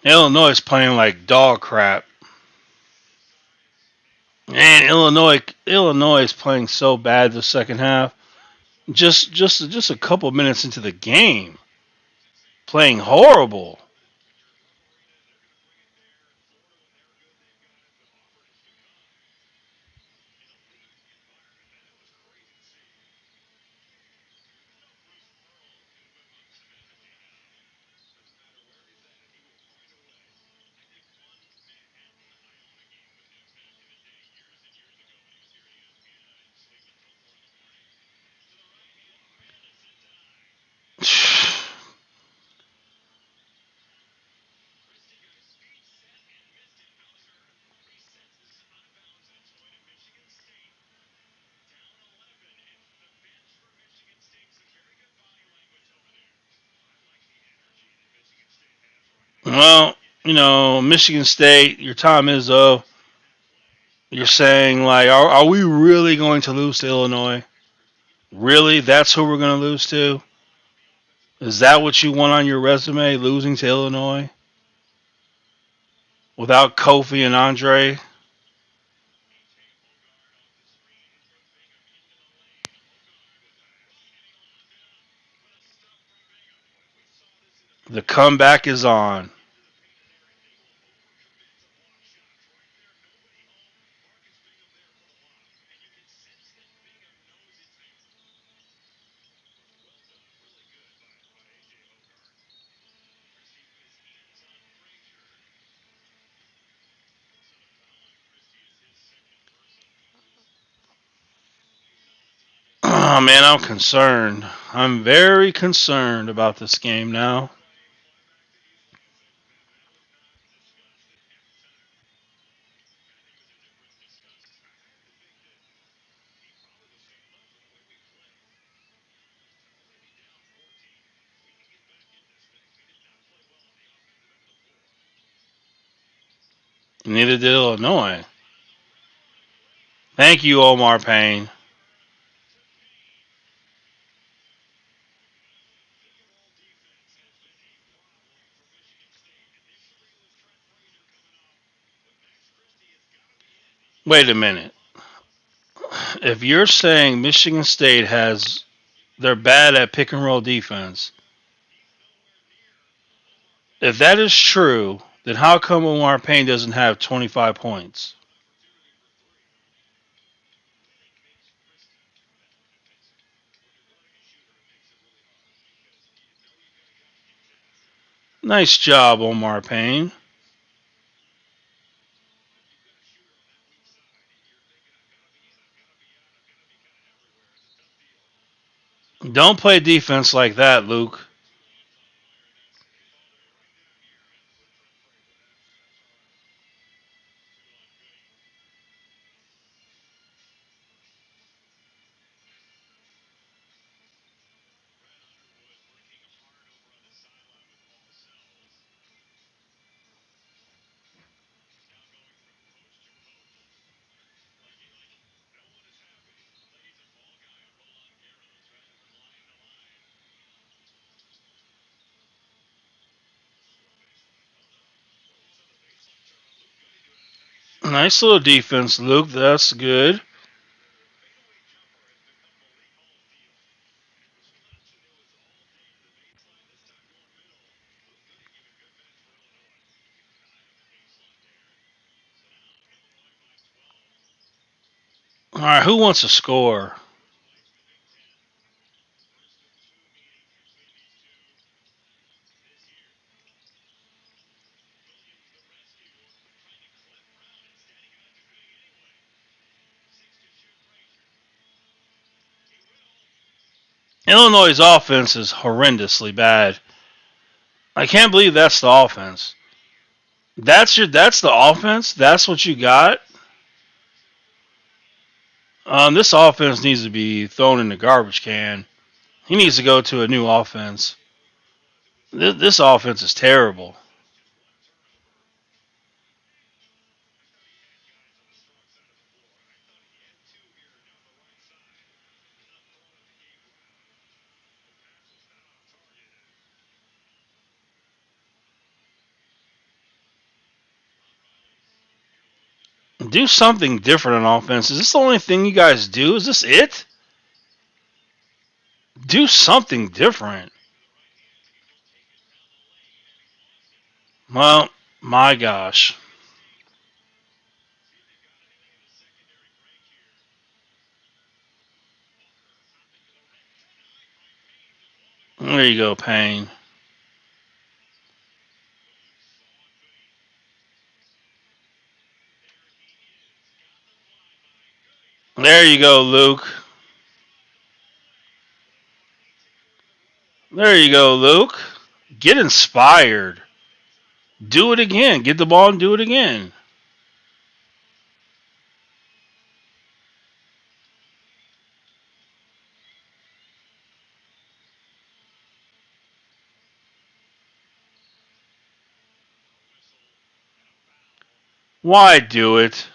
Illinois is playing like dog crap. Man, Illinois is playing so bad the second half. Just a couple minutes into the game, playing horrible. Well, Michigan State, your time is up. You're saying like, are we really going to lose to Illinois? Really, that's who we're going to lose to? Is that what you want on your resume, losing to Illinois without Kofi and Andre? The comeback is on. Oh man, I'm concerned. I'm very concerned about this game now. Neither did Illinois. Thank you, Omar Payne. Wait a minute. If you're saying Michigan State has they're bad at pick and roll defense, if that is true, then how come Omar Payne doesn't have 25 points? Nice job, Omar Payne. Don't play defense like that, Luke. Nice little defense, Luke. That's good. All right, who wants to score? Illinois' offense is horrendously bad. I can't believe that's the offense. That's the offense. That's what you got. This offense needs to be thrown in the garbage can. He needs to go to a new offense. This offense is terrible. Do something different on offense. Is this the only thing you guys do? Is this it? Do something different. Well, my gosh. There you go, Payne. There you go, Luke. There you go, Luke. Get inspired. Do it again. Get the ball and do it again. Why do it?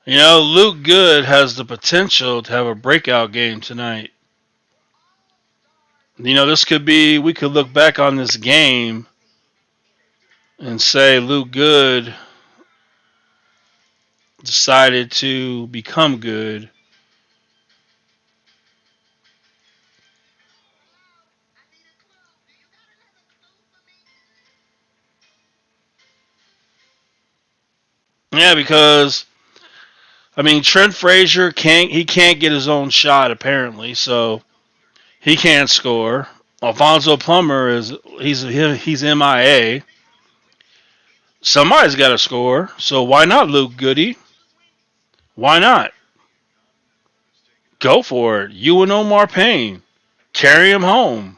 You know, Luke Good has the potential to have a breakout game tonight. You know, this could be, we could look back on this game and say Luke Good decided to become good. Yeah, because I mean Trent Frazier can't get his own shot apparently, so he can't score. Alfonso Plummer he's MIA. Somebody's got to score, so why not Luke Goody? Why not? Go for it. You and Omar Payne. Carry him home.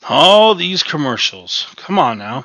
All these commercials. Come on now.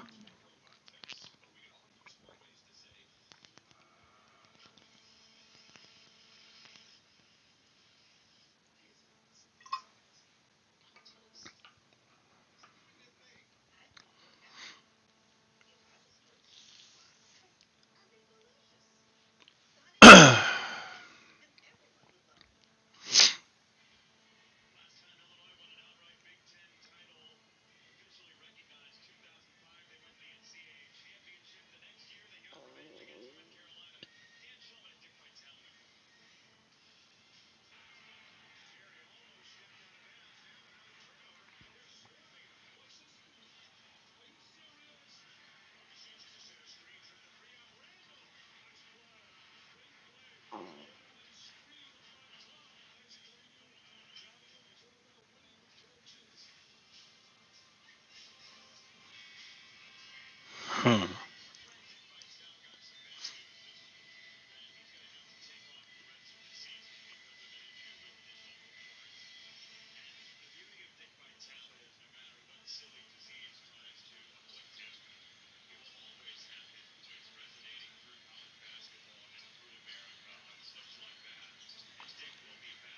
Hmm.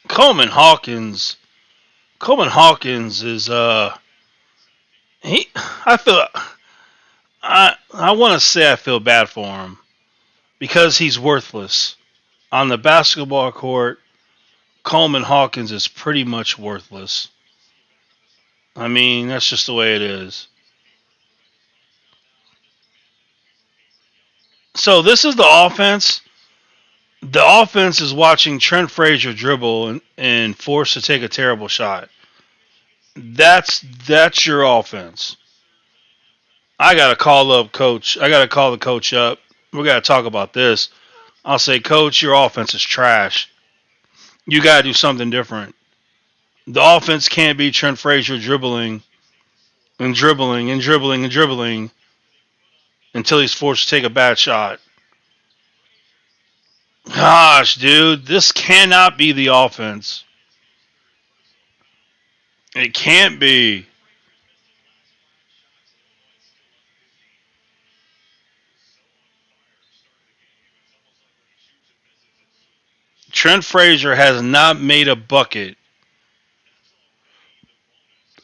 Coleman Hawkins. Coleman Hawkins is he. I feel I want to say I feel bad for him because he's worthless on the basketball court. Coleman Hawkins is pretty much worthless. I mean, that's just the way it is. So this is the offense. The offense is watching Trent Frazier dribble and forced to take a terrible shot. That's your offense. I gotta call up coach. I gotta call the coach up. We gotta talk about this. I'll say, Coach, your offense is trash. You gotta do something different. The offense can't be Trent Frazier dribbling and dribbling and dribbling and dribbling until he's forced to take a bad shot. Gosh, dude, this cannot be the offense. It can't be. Trent Frazier has not made a bucket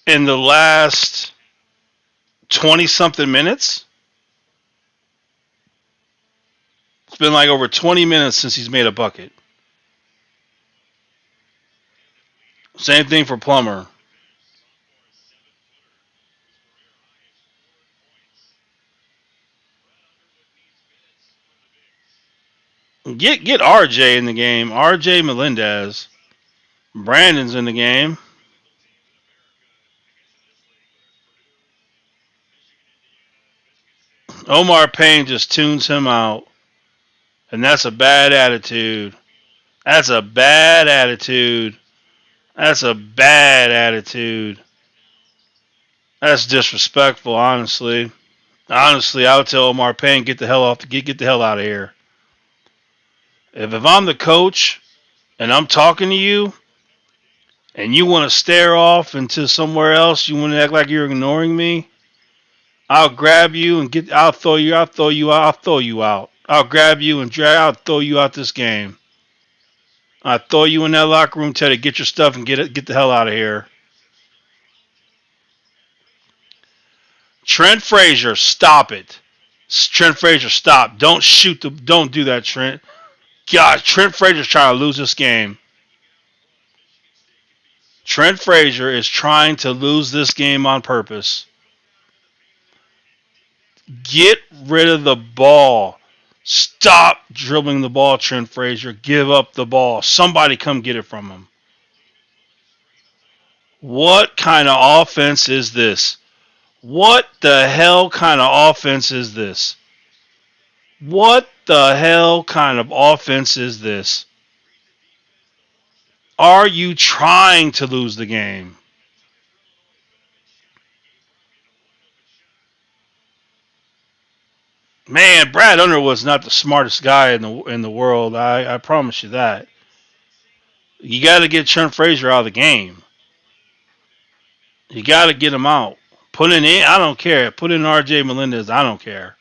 in the last 20 something minutes. It's been like over 20 minutes since he's made a bucket. Same thing for Plummer. Get RJ in the game. RJ Melendez. Brandon's in the game. Omar Payne just tunes him out. And that's a bad attitude. That's a bad attitude. That's a bad attitude. That's disrespectful, honestly. Honestly, I would tell Omar Payne, get the hell off get the hell out of here. If I'm the coach and I'm talking to you and you want to stare off into somewhere else, you want to act like you're ignoring me, I'll grab you and I'll throw you out. I'll grab you and I'll throw you out this game. I'll throw you in that locker room, tell you to get your stuff and get the hell out of here. Trent Frazier, stop it. Trent Frazier, stop. Don't do that, Trent. God, Trent Frazier's trying to lose this game. Trent Frazier is trying to lose this game on purpose. Get rid of the ball. Stop dribbling the ball, Trent Frazier. Give up the ball. Somebody come get it from him. What kind of offense is this? What the hell kind of offense is this? What the hell kind of offense is this? Are you trying to lose the game? Man, Brad Underwood's not the smartest guy in the world. I promise you that. You got to get Trent Frazier out of the game. You got to get him out. Put in I don't care. Put in R.J. Melendez. I don't care.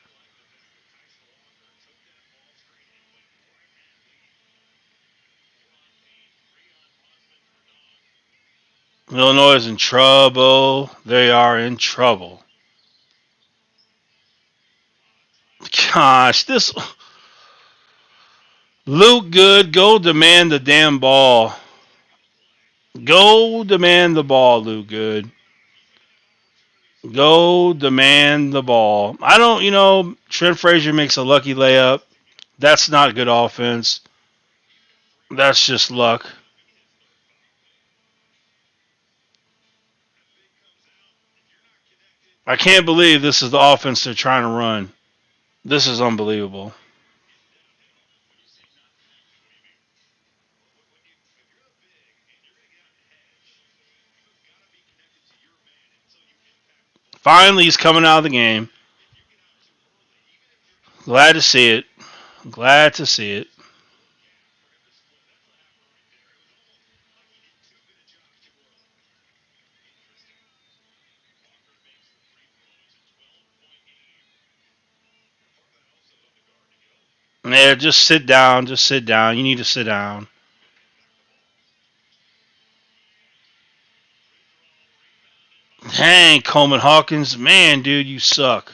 Illinois is in trouble. They are in trouble. Gosh, this Luke Good, go demand the damn ball. Go demand the ball, Luke Good. Go demand the ball. I don't, Trent Frazier makes a lucky layup. That's not good offense. That's just luck. I can't believe this is the offense they're trying to run. This is unbelievable. Finally, he's coming out of the game. Glad to see it. Glad to see it. Yeah, just sit down. Just sit down. You need to sit down. Dang, Coleman Hawkins. Man, dude, you suck.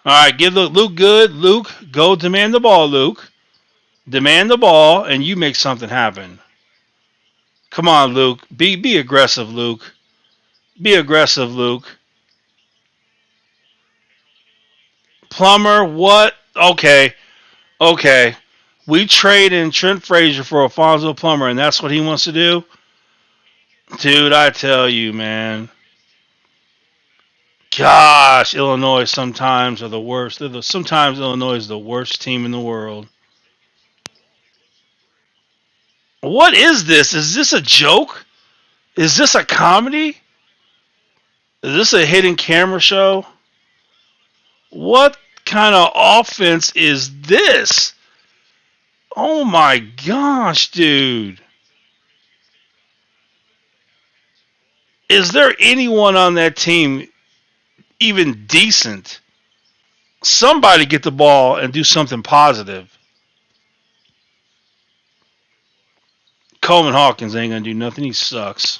All right, give Luke Good. Luke, go demand the ball, Luke. Demand the ball, and you make something happen. Come on, Luke. Be aggressive, Luke. Be aggressive, Luke. Plummer, what? Okay, okay. We trade in Trent Frazier for Alfonso Plummer, and that's what he wants to do? Dude, I tell you, man. Gosh, Illinois sometimes are the worst. Sometimes Illinois is the worst team in the world. What is this? Is this a joke? Is this a comedy? Is this a hidden camera show? What kind of offense is this? Oh my gosh, dude. Is there anyone on that team even decent? Somebody get the ball and do something positive. Coleman Hawkins ain't going to do nothing. He sucks.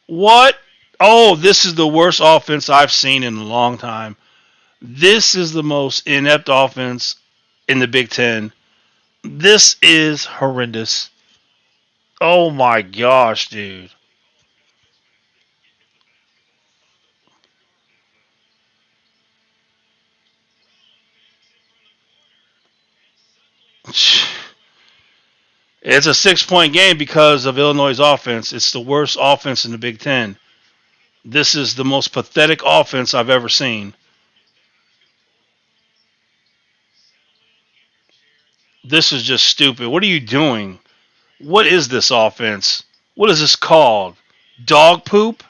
What? Oh, this is the worst offense I've seen in a long time. This is the most inept offense in the Big Ten. This is horrendous. Oh my gosh, dude. It's a 6-point game because of Illinois' offense. It's the worst offense in the Big Ten. This is the most pathetic offense I've ever seen. This is just stupid. What are you doing? What is this offense? What is this called? Dog poop?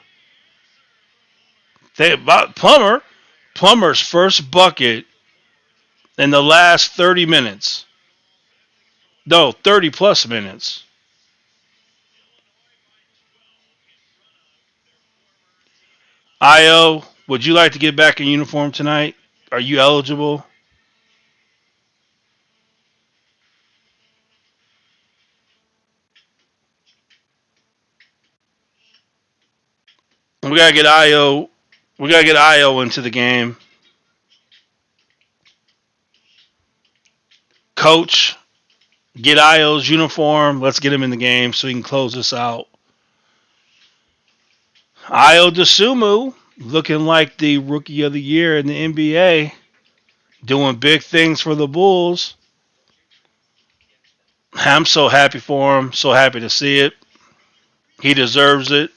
Plummer's first bucket in the last 30 minutes. No, 30 plus minutes. Io, would you like to get back in uniform tonight? Are you eligible? We gotta get Io. We gotta get Io into the game. Coach, get Io's uniform. Let's get him in the game so he can close this out. Io DeSumo looking like the rookie of the year in the NBA, doing big things for the Bulls. I'm so happy for him. So happy to see it. He deserves it.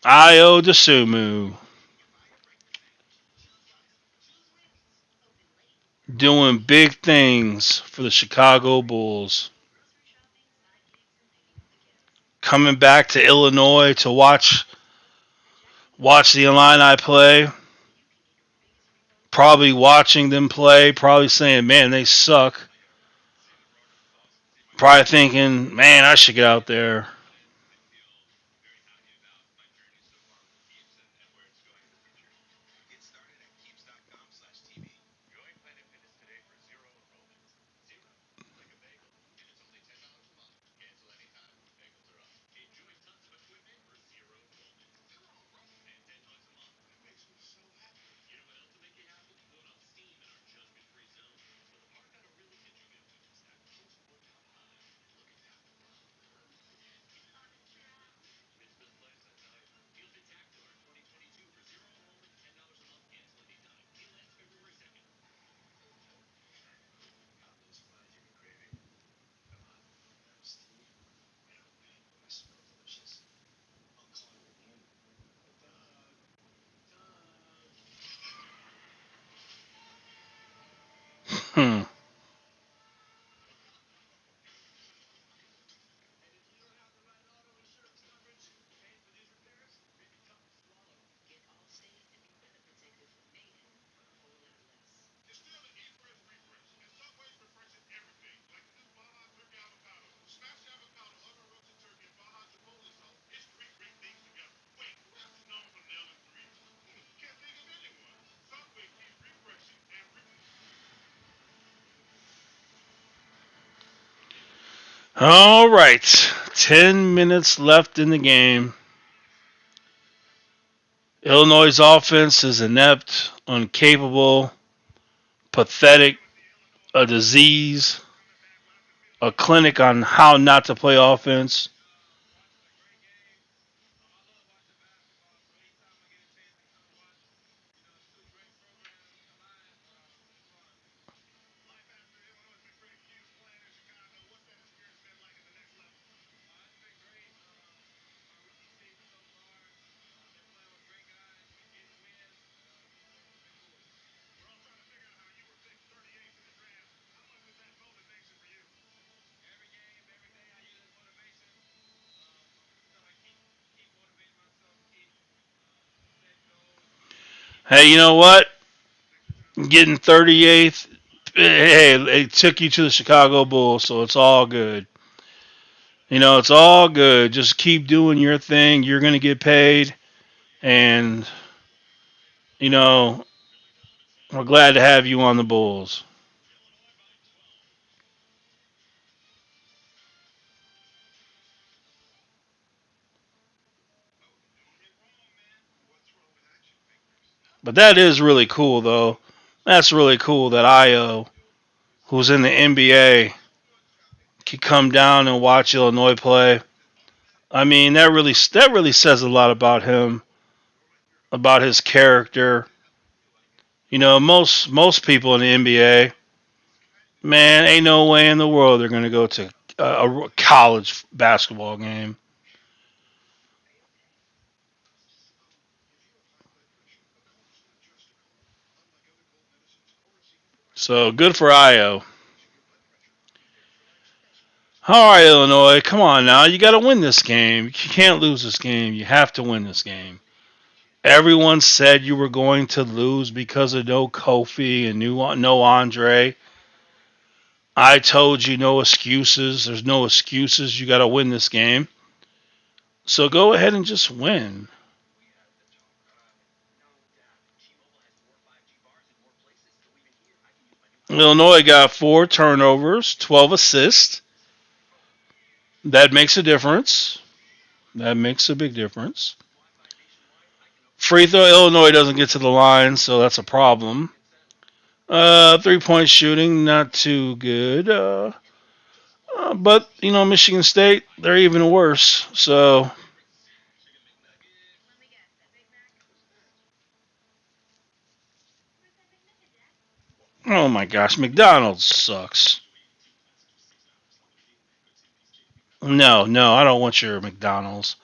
Io DeSumo doing big things for the Chicago Bulls. Coming back to Illinois to watch the Illini play. probably watching them play, probably saying, "Man, they suck." Probably thinking, "Man, I should get out there." Hmm. All right. 10 minutes left in the game. Illinois' offense is inept, incapable, pathetic, a disease, a clinic on how not to play offense. Hey, you know what? Getting 38th, hey, it took you to the Chicago Bulls, so it's all good. It's all good. Just keep doing your thing. You're going to get paid. And, you know, we're glad to have you on the Bulls. But that is really cool, though. That's really cool that Io, who's in the NBA, can come down and watch Illinois play. I mean, that really says a lot about him, about his character. Most people in the NBA, man, ain't no way in the world they're gonna go to a college basketball game. So good for Io. All right, Illinois, come on now. You got to win this game. You can't lose this game. You have to win this game. Everyone said you were going to lose because of no Kofi and no Andre. I told you no excuses. There's no excuses. You got to win this game. So go ahead and just win. Illinois got 4 turnovers, 12 assists. That makes a difference. That makes a big difference. Free throw, Illinois doesn't get to the line, so that's a problem. 3-point shooting, not too good. But, Michigan State, they're even worse. So, oh my gosh, McDonald's sucks. No, no, I don't want your McDonald's.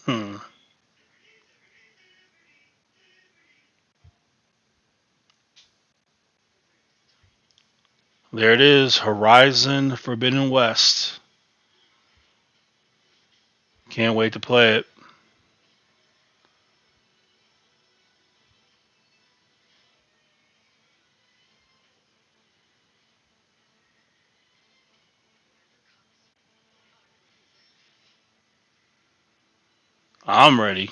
Hmm. There it is, Horizon Forbidden West. Can't wait to play it. I'm ready.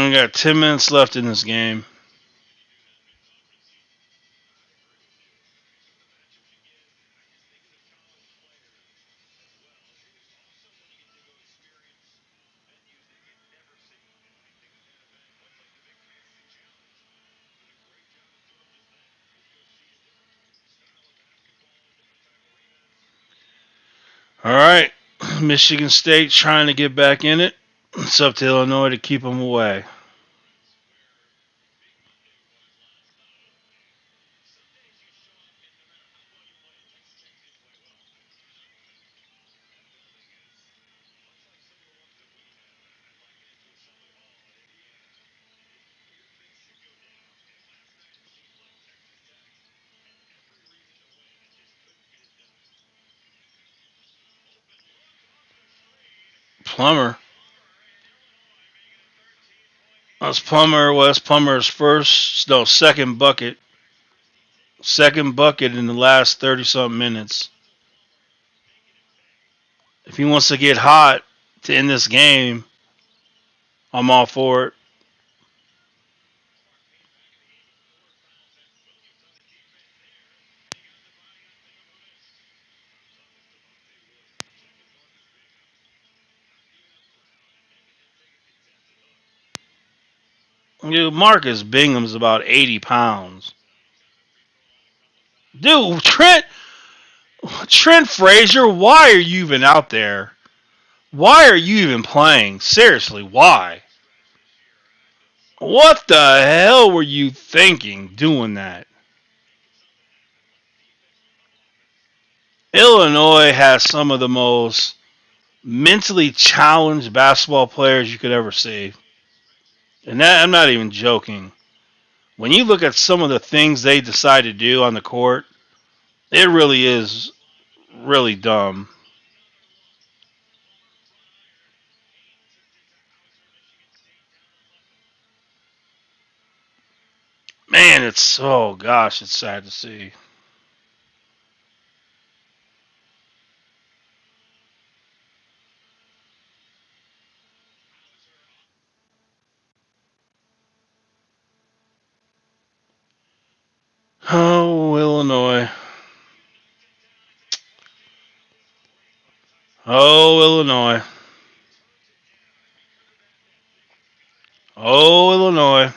We got 10 minutes left in this game. All right. Michigan State trying to get back in it. It's up to Illinois to keep them away. Plummer. That's Plummer's first, no, second bucket. Second bucket in the last 30 something minutes. If he wants to get hot to end this game, I'm all for it. Dude, Marcus Bingham's about 80 pounds. Dude, Trent Frazier, why are you even out there? Why are you even playing? Seriously, why? What the hell were you thinking doing that? Illinois has some of the most mentally challenged basketball players you could ever see. And that I'm not even joking. When you look at some of the things they decide to do on the court, it really is really dumb. Man, it's oh gosh, it's sad to see. Oh, Illinois. Oh, Illinois. Oh, Illinois.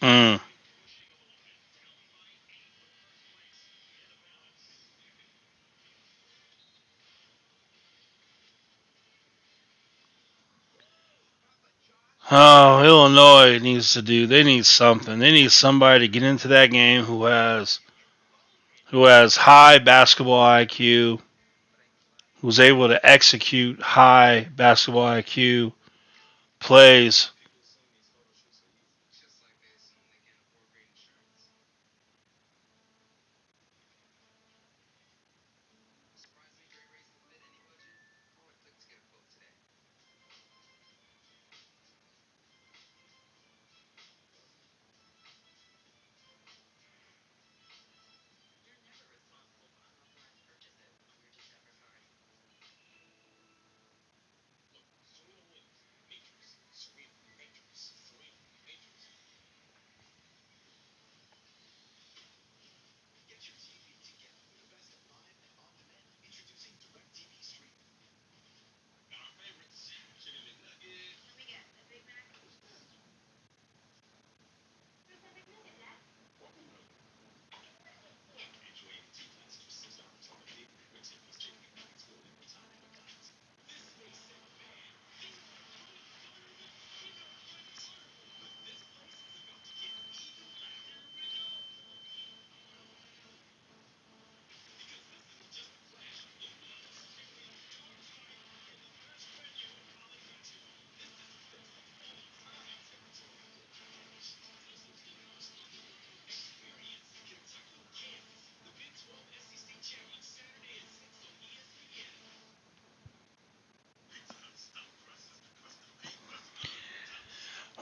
Mm. Oh, Illinois needs to do. They need something. They need somebody to get into that game who has high basketball IQ, who's able to execute high basketball IQ plays.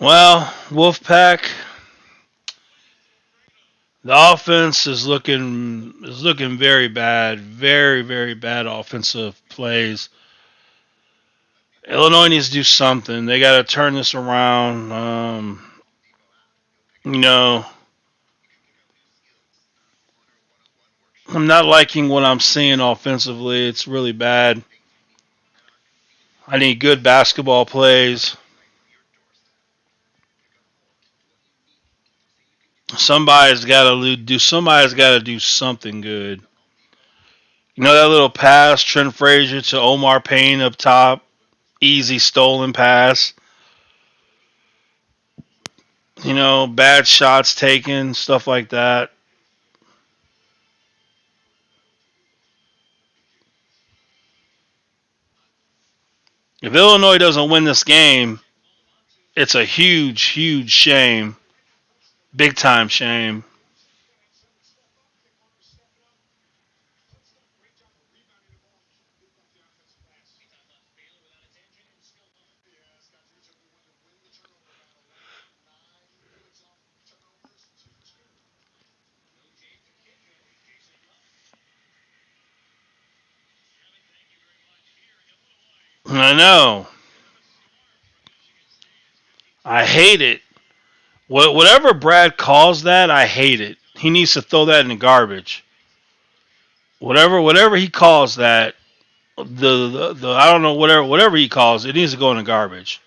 Well, Wolfpack, the offense is looking very bad, very bad offensive plays. Illinois needs to do something. They got to turn this around. You know, I'm not liking what I'm seeing offensively. It's really bad. I need good basketball plays. Somebody's got to do. Somebody's got to do something good. You know that little pass, Trent Frazier to Omar Payne up top, easy stolen pass. Bad shots taken, stuff like that. If Illinois doesn't win this game, it's a huge shame. Big time shame. I know. I hate it. Whatever Brad calls that, I hate it. He needs to throw that in the garbage. Whatever he calls that, the I don't know whatever he calls it needs to go in the garbage.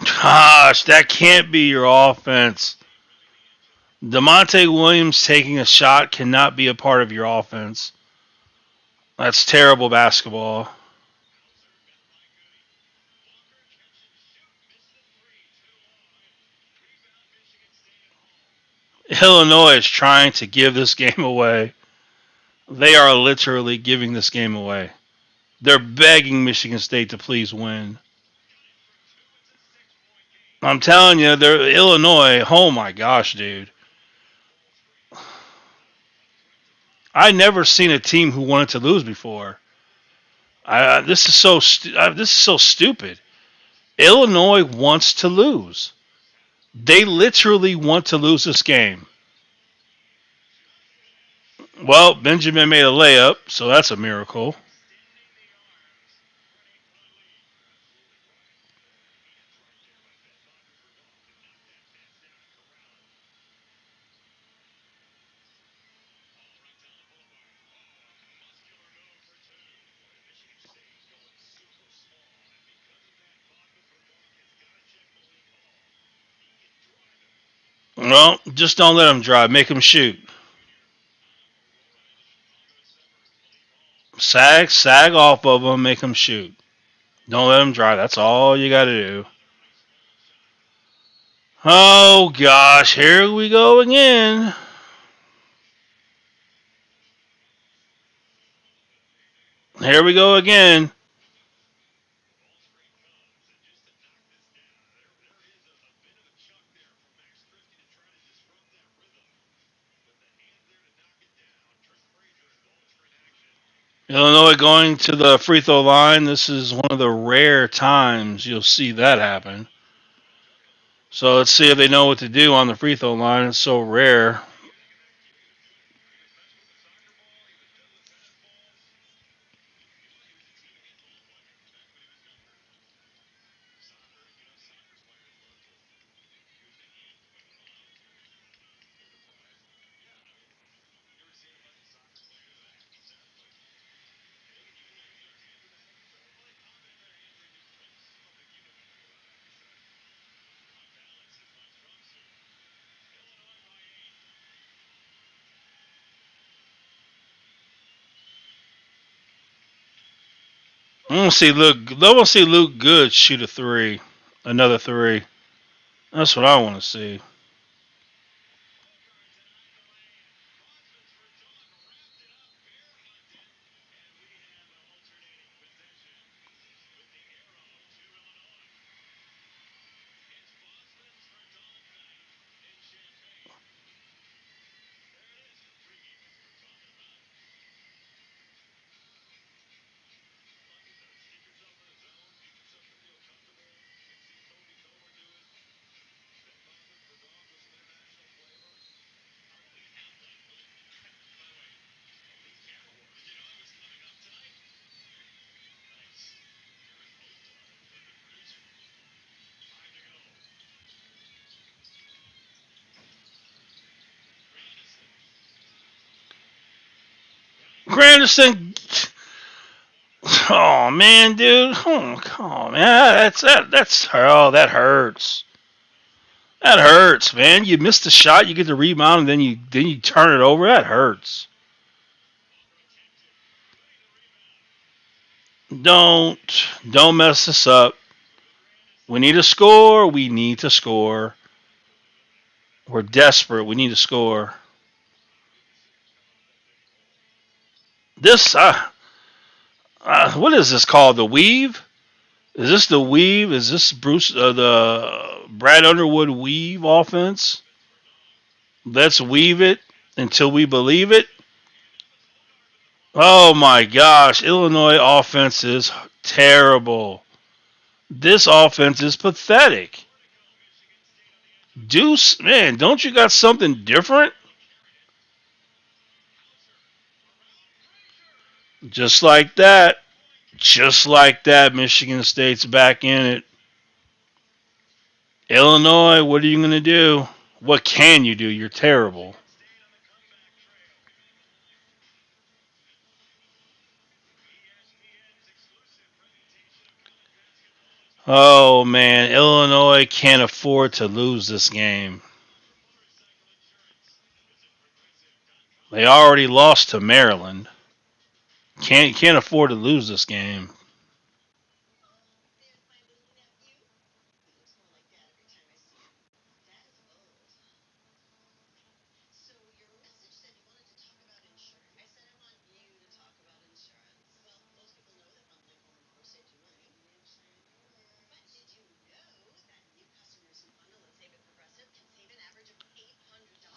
Gosh, that can't be your offense. Demonte Williams taking a shot cannot be a part of your offense. That's terrible basketball. Illinois is trying to give this game away. They are literally giving this game away. They're begging Michigan State to please win. I'm telling you, they're Illinois. Oh my gosh, dude! I never seen a team who wanted to lose before. This is so stupid. Illinois wants to lose. They literally want to lose this game. Well, Benjamin made a layup, so that's a miracle. Well, just don't let him drive. Make him shoot. Sag off of him. Make him shoot. Don't let him drive. That's all you got to do. Oh gosh, here we go again. Here we go again. Illinois going to the free throw line. This is one of the rare times you'll see that happen. So let's see if they know what to do on the free throw line. It's so rare. I want to see Luke Good shoot a three, another three. That's what I want to see. Granderson. Oh man, dude. Oh, come on, man. That hurts. That hurts, man. You missed the shot, you get the rebound, and then you turn it over. That hurts. Don't mess this up. We need to score. We need to score. We're desperate. We need to score. This what is this called? The weave? Is this the weave? Is this Bruce the Brad Underwood weave offense? Let's weave it until we believe it. Oh my gosh, Illinois offense is terrible. This offense is pathetic. Deuce, man, don't you got something different? Just like that. Just like that, Michigan State's back in it. Illinois, what are you going to do? What can you do? You're terrible. Oh man, Illinois can't afford to lose this game. They already lost to Maryland. Can't afford to lose this game.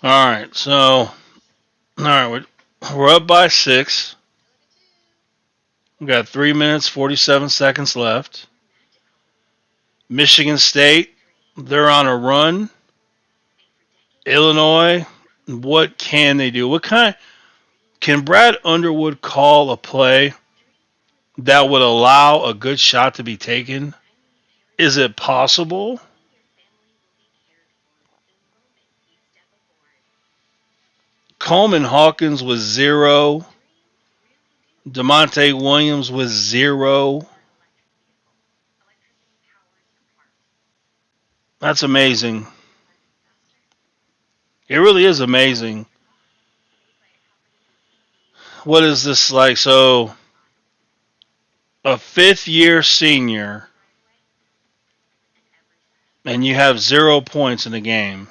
All right, so all right, we're up by 6. We got 3 minutes 47 seconds left. Michigan State, they're on a run. Illinois, what can they do? What kind? Can Brad Underwood call a play that would allow a good shot to be taken? Is it possible? Coleman Hawkins was 0. DeMonte Williams was 0. That's amazing. It really is amazing. What is this like? So, a fifth year senior, and you have 0 points in the game.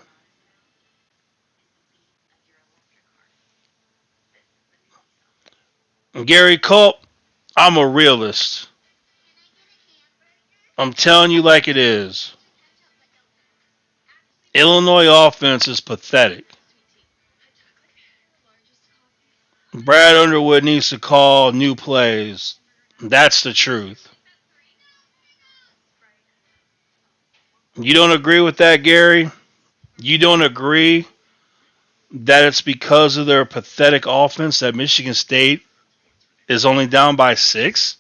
Gary Culp, I'm a realist. I'm telling you like it is. Illinois offense is pathetic. Brad Underwood needs to call new plays. That's the truth. You don't agree with that, Gary? You don't agree that it's because of their pathetic offense that Michigan State is only down by 6?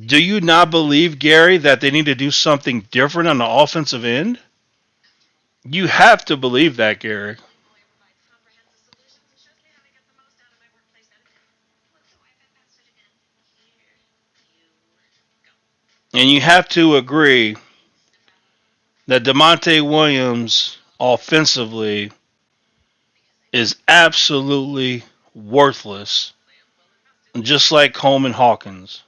Do you not believe, Gary, that they need to do something different on the offensive end? You have to believe that, Gary. And you have to agree that DeMonte Williams offensively is absolutely worthless, just like Coleman Hawkins.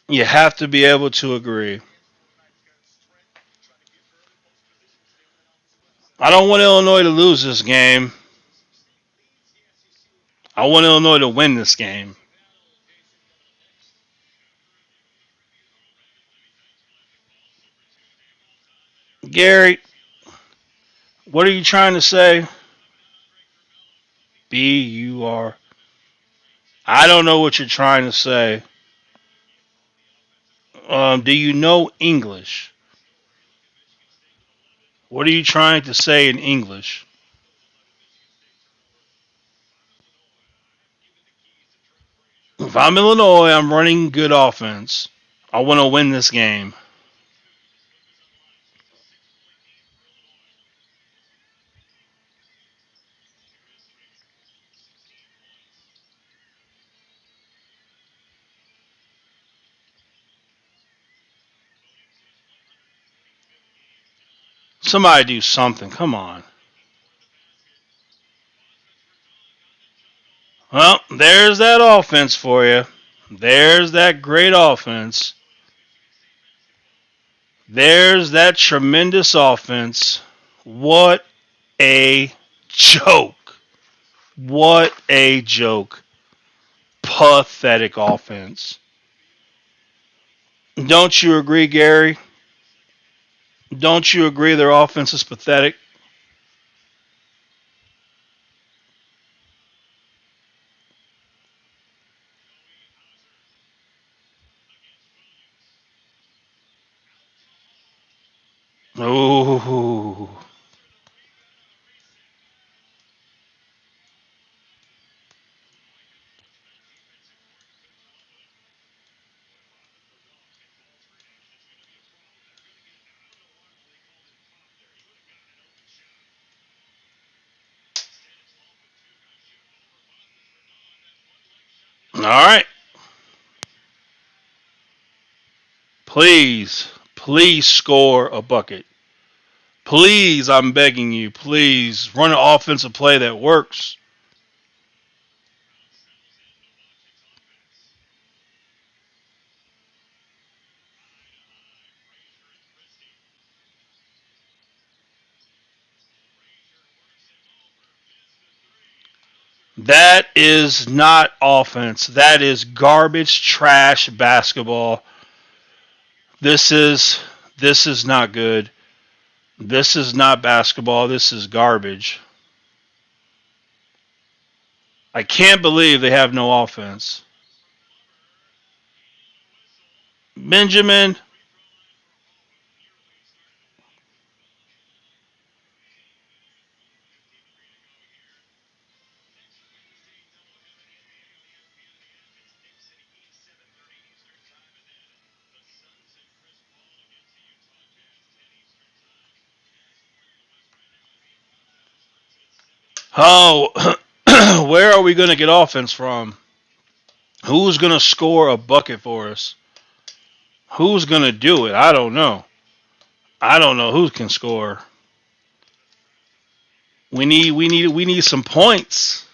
You have to be able to agree. I don't want Illinois to lose this game. I want Illinois to win this game. Gary, what are you trying to say? B-U-R. I don't know what you're trying to say. Do you know English? What are you trying to say in English? If I'm Illinois, I'm running good offense. I want to win this game. Somebody do something. Come on. Well, there's that offense for you. There's that great offense. There's that tremendous offense. What a joke. What a joke. Pathetic offense. Don't you agree, Gary? Don't you agree their offense is pathetic? Ooh. All right. Please, please score a bucket. Please, I'm begging you, please run an offensive play that works. That is not offense. That is garbage, trash basketball. This is this is not good. This is not basketball. This is garbage. I can't believe they have no offense. Benjamin, oh, where are we going to get offense from? Who's going to score a bucket for us? Who's going to do it? I don't know. I don't know who can score. We need some points.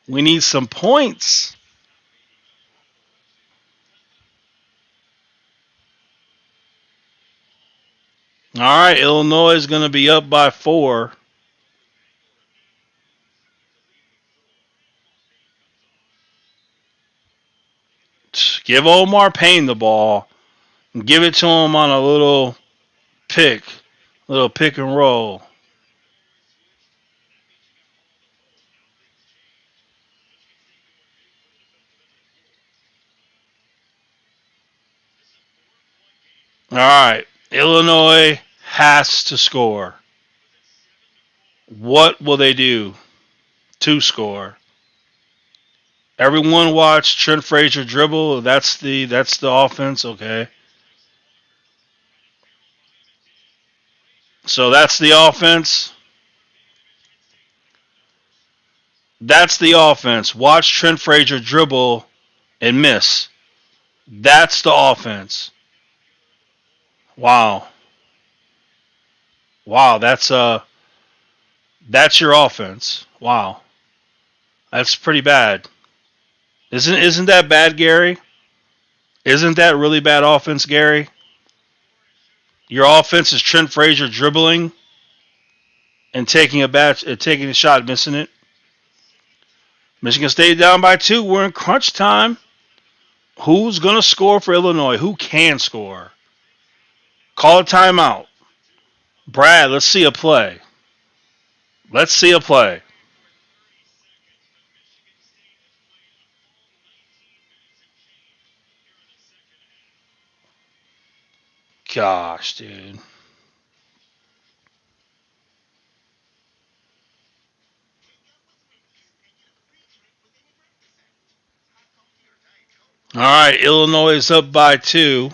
We need some points. All right, Illinois is going to be up by 4. Give Omar Payne the ball. And give it to him on a pick, little pick and roll. All right, Illinois has to score. What will they do to score? Everyone watch Trent Frazier dribble. That's the offense. Okay, so that's the offense. That's the offense. Watch Trent Frazier dribble and miss. That's the offense. Wow. Wow, that's your offense. Wow. That's pretty bad. Isn't that bad, Gary? Isn't that really bad offense, Gary? Your offense is Trent Frazier dribbling and taking a shot, missing it. Michigan State down by 2. We're in crunch time. Who's gonna score for Illinois? Who can score? Call a timeout. Brad, let's see a play. Let's see a play. Gosh, dude. All right, Illinois is up by 2.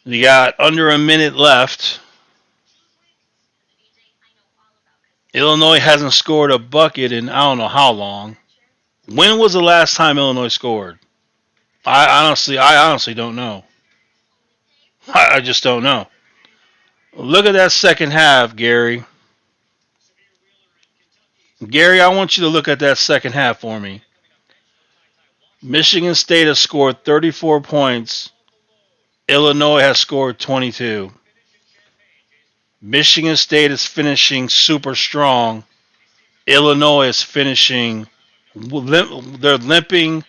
You got under a minute left. Illinois hasn't scored a bucket in I don't know how long. When was the last time Illinois scored? I honestly don't know. I just don't know. Look at that second half, Gary. Gary, I want you to look at that second half for me. Michigan State has scored 34 points. Illinois has scored 22. Michigan State is finishing super strong. Illinois is finishing. They're limping.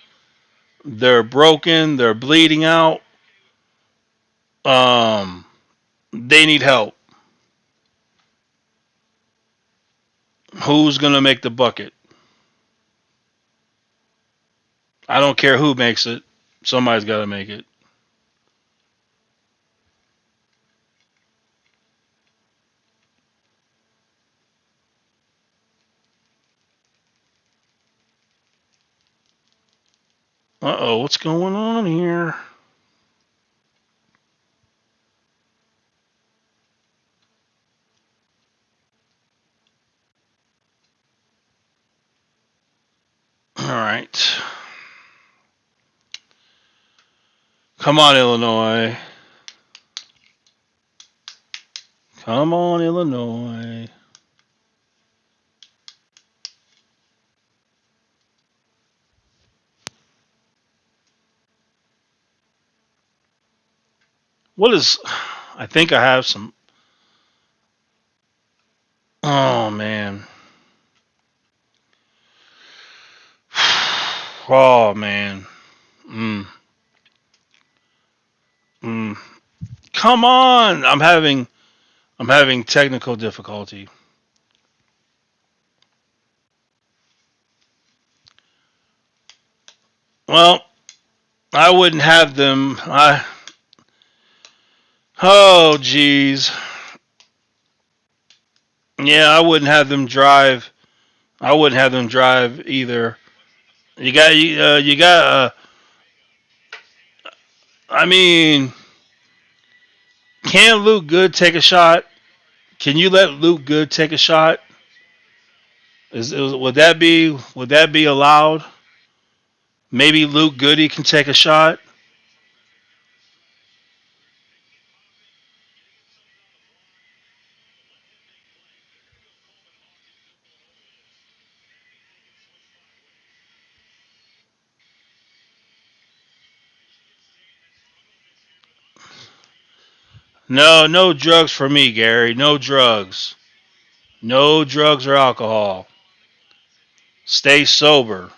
They're broken. They're bleeding out. Um, they need help. Who's gonna make the bucket? I don't care who makes it. Somebody's got to make it. Uh-oh, what's going on here? All right. Come on, Illinois. Come on, Illinois. What is. I think I have some. Oh, man. Oh, man. Mm. Mm. Come on. I'm having technical difficulty. Well, I wouldn't have them. Oh, geez. Yeah, I wouldn't have them drive. I wouldn't have them drive either. You got. I mean, can Luke Good take a shot? Can you let Luke Good take a shot? Would that be allowed? Maybe Luke Goody can take a shot. No, no drugs for me, Gary. No drugs. No drugs or alcohol. Stay sober.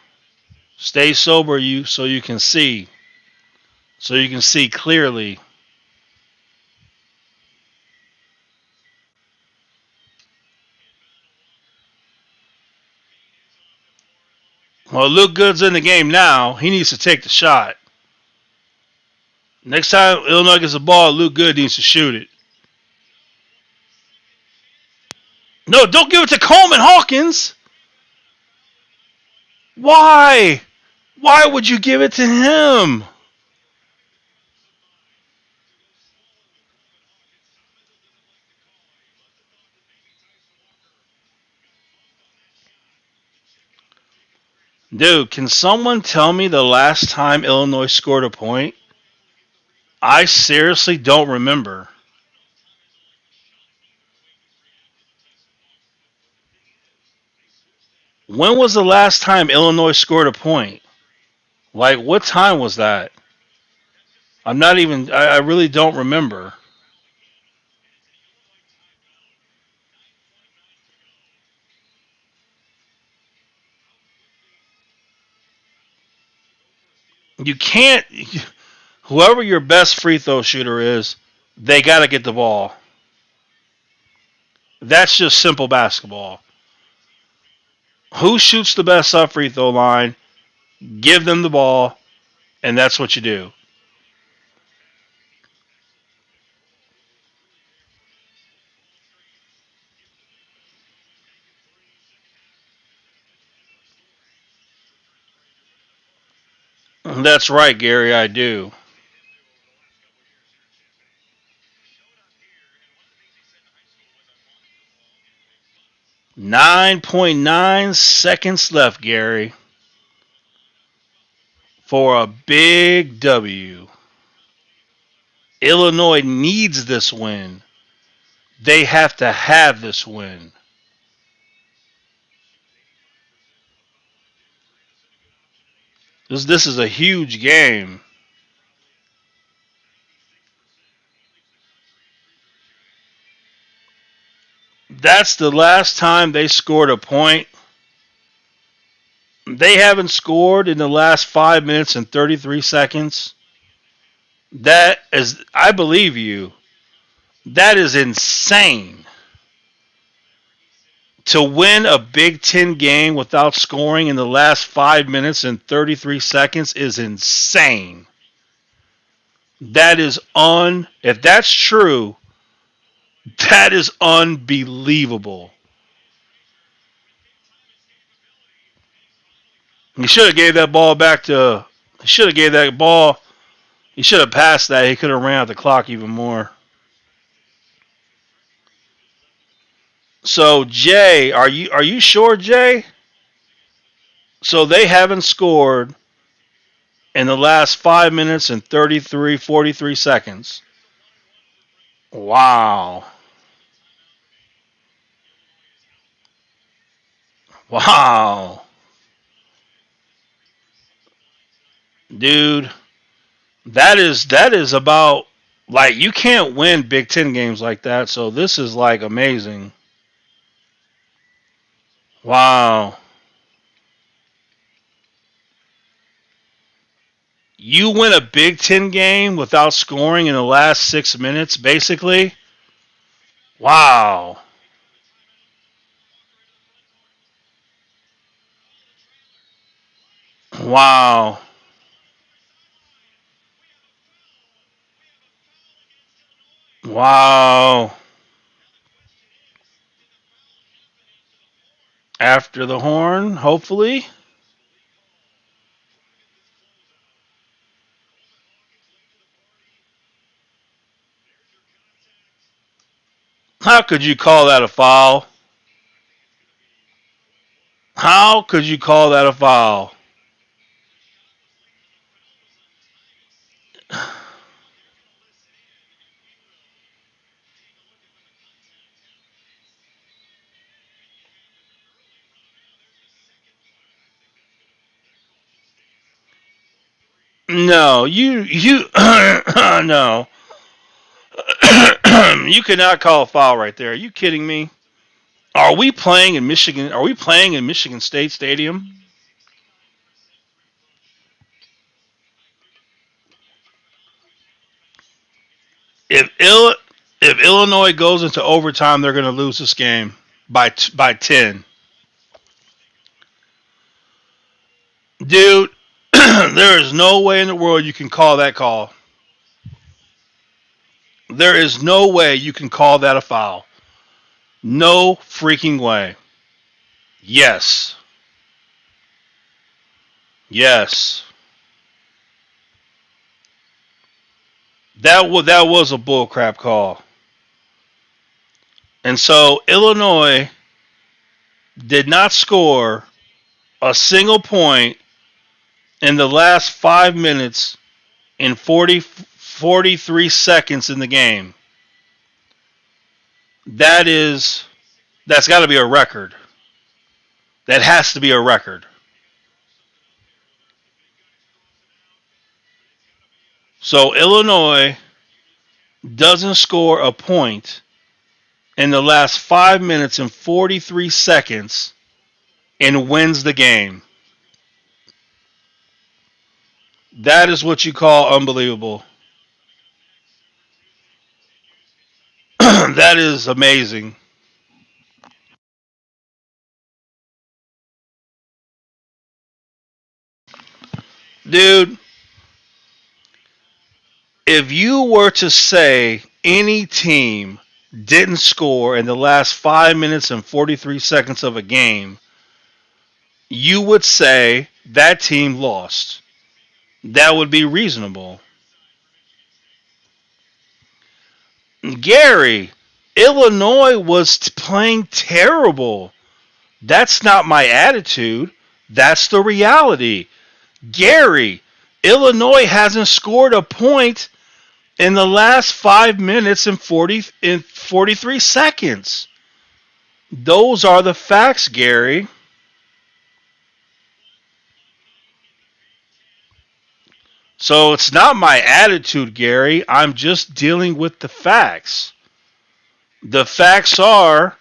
Stay sober, you so you can see. So you can see clearly. Well, Luke Good's in the game now. He needs to take the shot. Next time Illinois gets the ball, Luke Good needs to shoot it. No, don't give it to Coleman Hawkins. Why? Why would you give it to him? Dude, can someone tell me the last time Illinois scored a point? I seriously don't remember. When was the last time Illinois scored a point? Like, what time was that? I'm not even, I really don't remember. You can't, whoever your best free throw shooter is, they got to get the ball. That's just simple basketball. Who shoots the best up free throw line? Give them the ball, and that's what you do. That's right, Gary, I do. 9.9 seconds left, Gary, for a big W. Illinois needs this win. They have to have this win. This is a huge game. That's the last time they scored a point. They haven't scored in the last 5 minutes and 33 seconds. That is, I believe you, that is insane. To win a Big Ten game without scoring in the last 5 minutes and 33 seconds is insane. That is if that's true, that is unbelievable. He should have gave that ball back to. He should have gave that ball. He should have passed that. He could have ran out the clock even more. So Jay, are you sure, Jay? So they haven't scored in the last 5 minutes and 43 seconds. Wow. Wow. Dude, that is about like you can't win Big Ten games like that, so this is like amazing. Wow. You win a Big Ten game without scoring in the last 6 minutes, basically. Wow. Wow. Wow. After the horn, hopefully. How could you call that a foul? How could you call that a foul? No, you no. You cannot call a foul right there. Are you kidding me? Are we playing in Michigan? Are we playing in Michigan State Stadium? If Ill, if Illinois goes into overtime, they're going to lose this game by 10. Dude, there is no way in the world you can call that call. There is no way you can call that a foul. No freaking way. Yes. Yes. That was a bullcrap call. And so Illinois did not score a single point in the last 5 minutes and 43 seconds in the game. That's got to be a record. That has to be a record. So Illinois doesn't score a point in the last 5 minutes and 43 seconds and wins the game. That is what you call unbelievable. That is amazing. Dude, if you were to say any team didn't score in the last 5 minutes and 43 seconds of a game, you would say that team lost. That would be reasonable. Gary, Illinois was playing terrible. That's not my attitude. That's the reality. Gary, Illinois hasn't scored a point in the last 5 minutes and 43 seconds. Those are the facts, Gary. So it's not my attitude, Gary. I'm just dealing with the facts. The facts are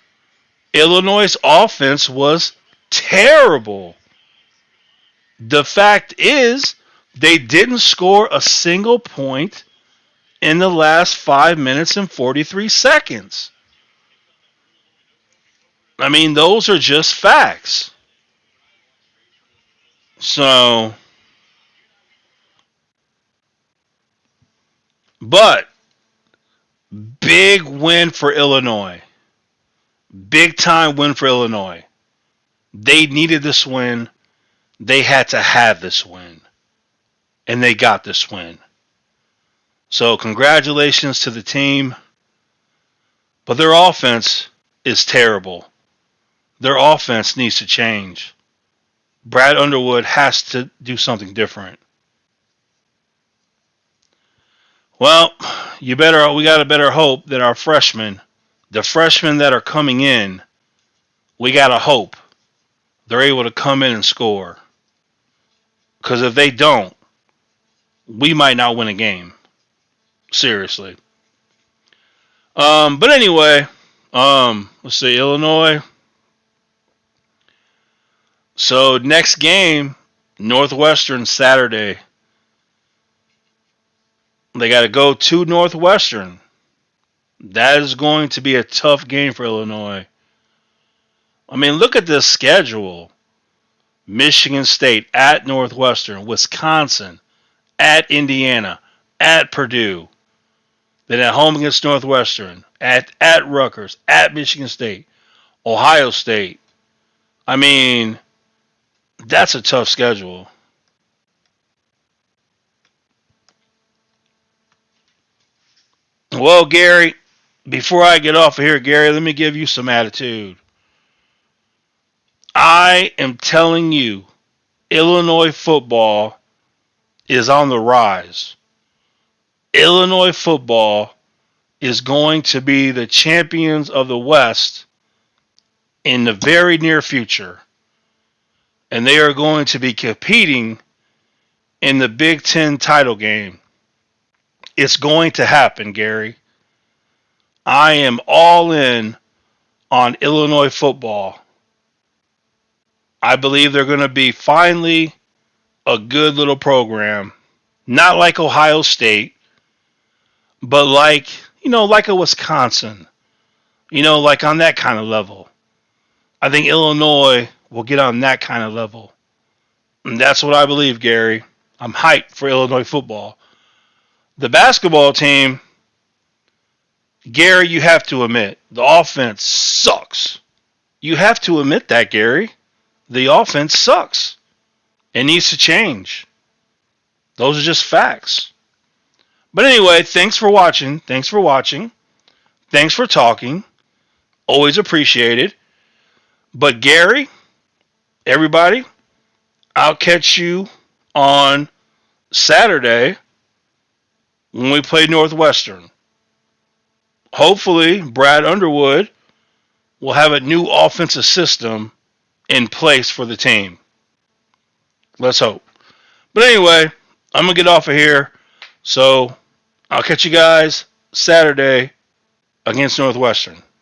Illinois' offense was terrible. The fact is they didn't score a single point in the last 5 minutes and 43 seconds. I mean, those are just facts. So, but big win for Illinois. Big time win for Illinois. They needed this win. They had to have this win. And they got this win. So, congratulations to the team. But their offense is terrible. Their offense needs to change. Brad Underwood has to do something different. Well, we got to better hope that our freshmen, the freshmen that are coming in, we got to hope they're able to come in and score. Because if they don't, we might not win a game. Seriously. But anyway, let's see, Illinois. So next game, Northwestern Saturday. They got to go to Northwestern. That is going to be a tough game for Illinois. I mean, look at this schedule. Michigan State at Northwestern, Wisconsin at Indiana, at Purdue. Then at home against Northwestern, at Rutgers, at Michigan State, Ohio State. I mean, that's a tough schedule. Well, Gary, before I get off of here, Gary, let me give you some attitude. I am telling you, Illinois football is on the rise. Illinois football is going to be the champions of the West in the very near future. And they are going to be competing in the Big Ten title game. It's going to happen, Gary. I am all in on Illinois football. I believe they're going to be finally a good little program. Not like Ohio State, but like a Wisconsin. Like on that kind of level. I think Illinois will get on that kind of level. And that's what I believe, Gary. I'm hyped for Illinois football. The basketball team, Gary, you have to admit, the offense sucks. You have to admit that, Gary. The offense sucks. It needs to change. Those are just facts. But anyway, thanks for watching. Thanks for talking. Always appreciated. But Gary, everybody, I'll catch you on Saturday when we play Northwestern. Hopefully, Brad Underwood will have a new offensive system in place for the team. Let's hope. But anyway, I'm going to get off of here. So I'll catch you guys Saturday against Northwestern.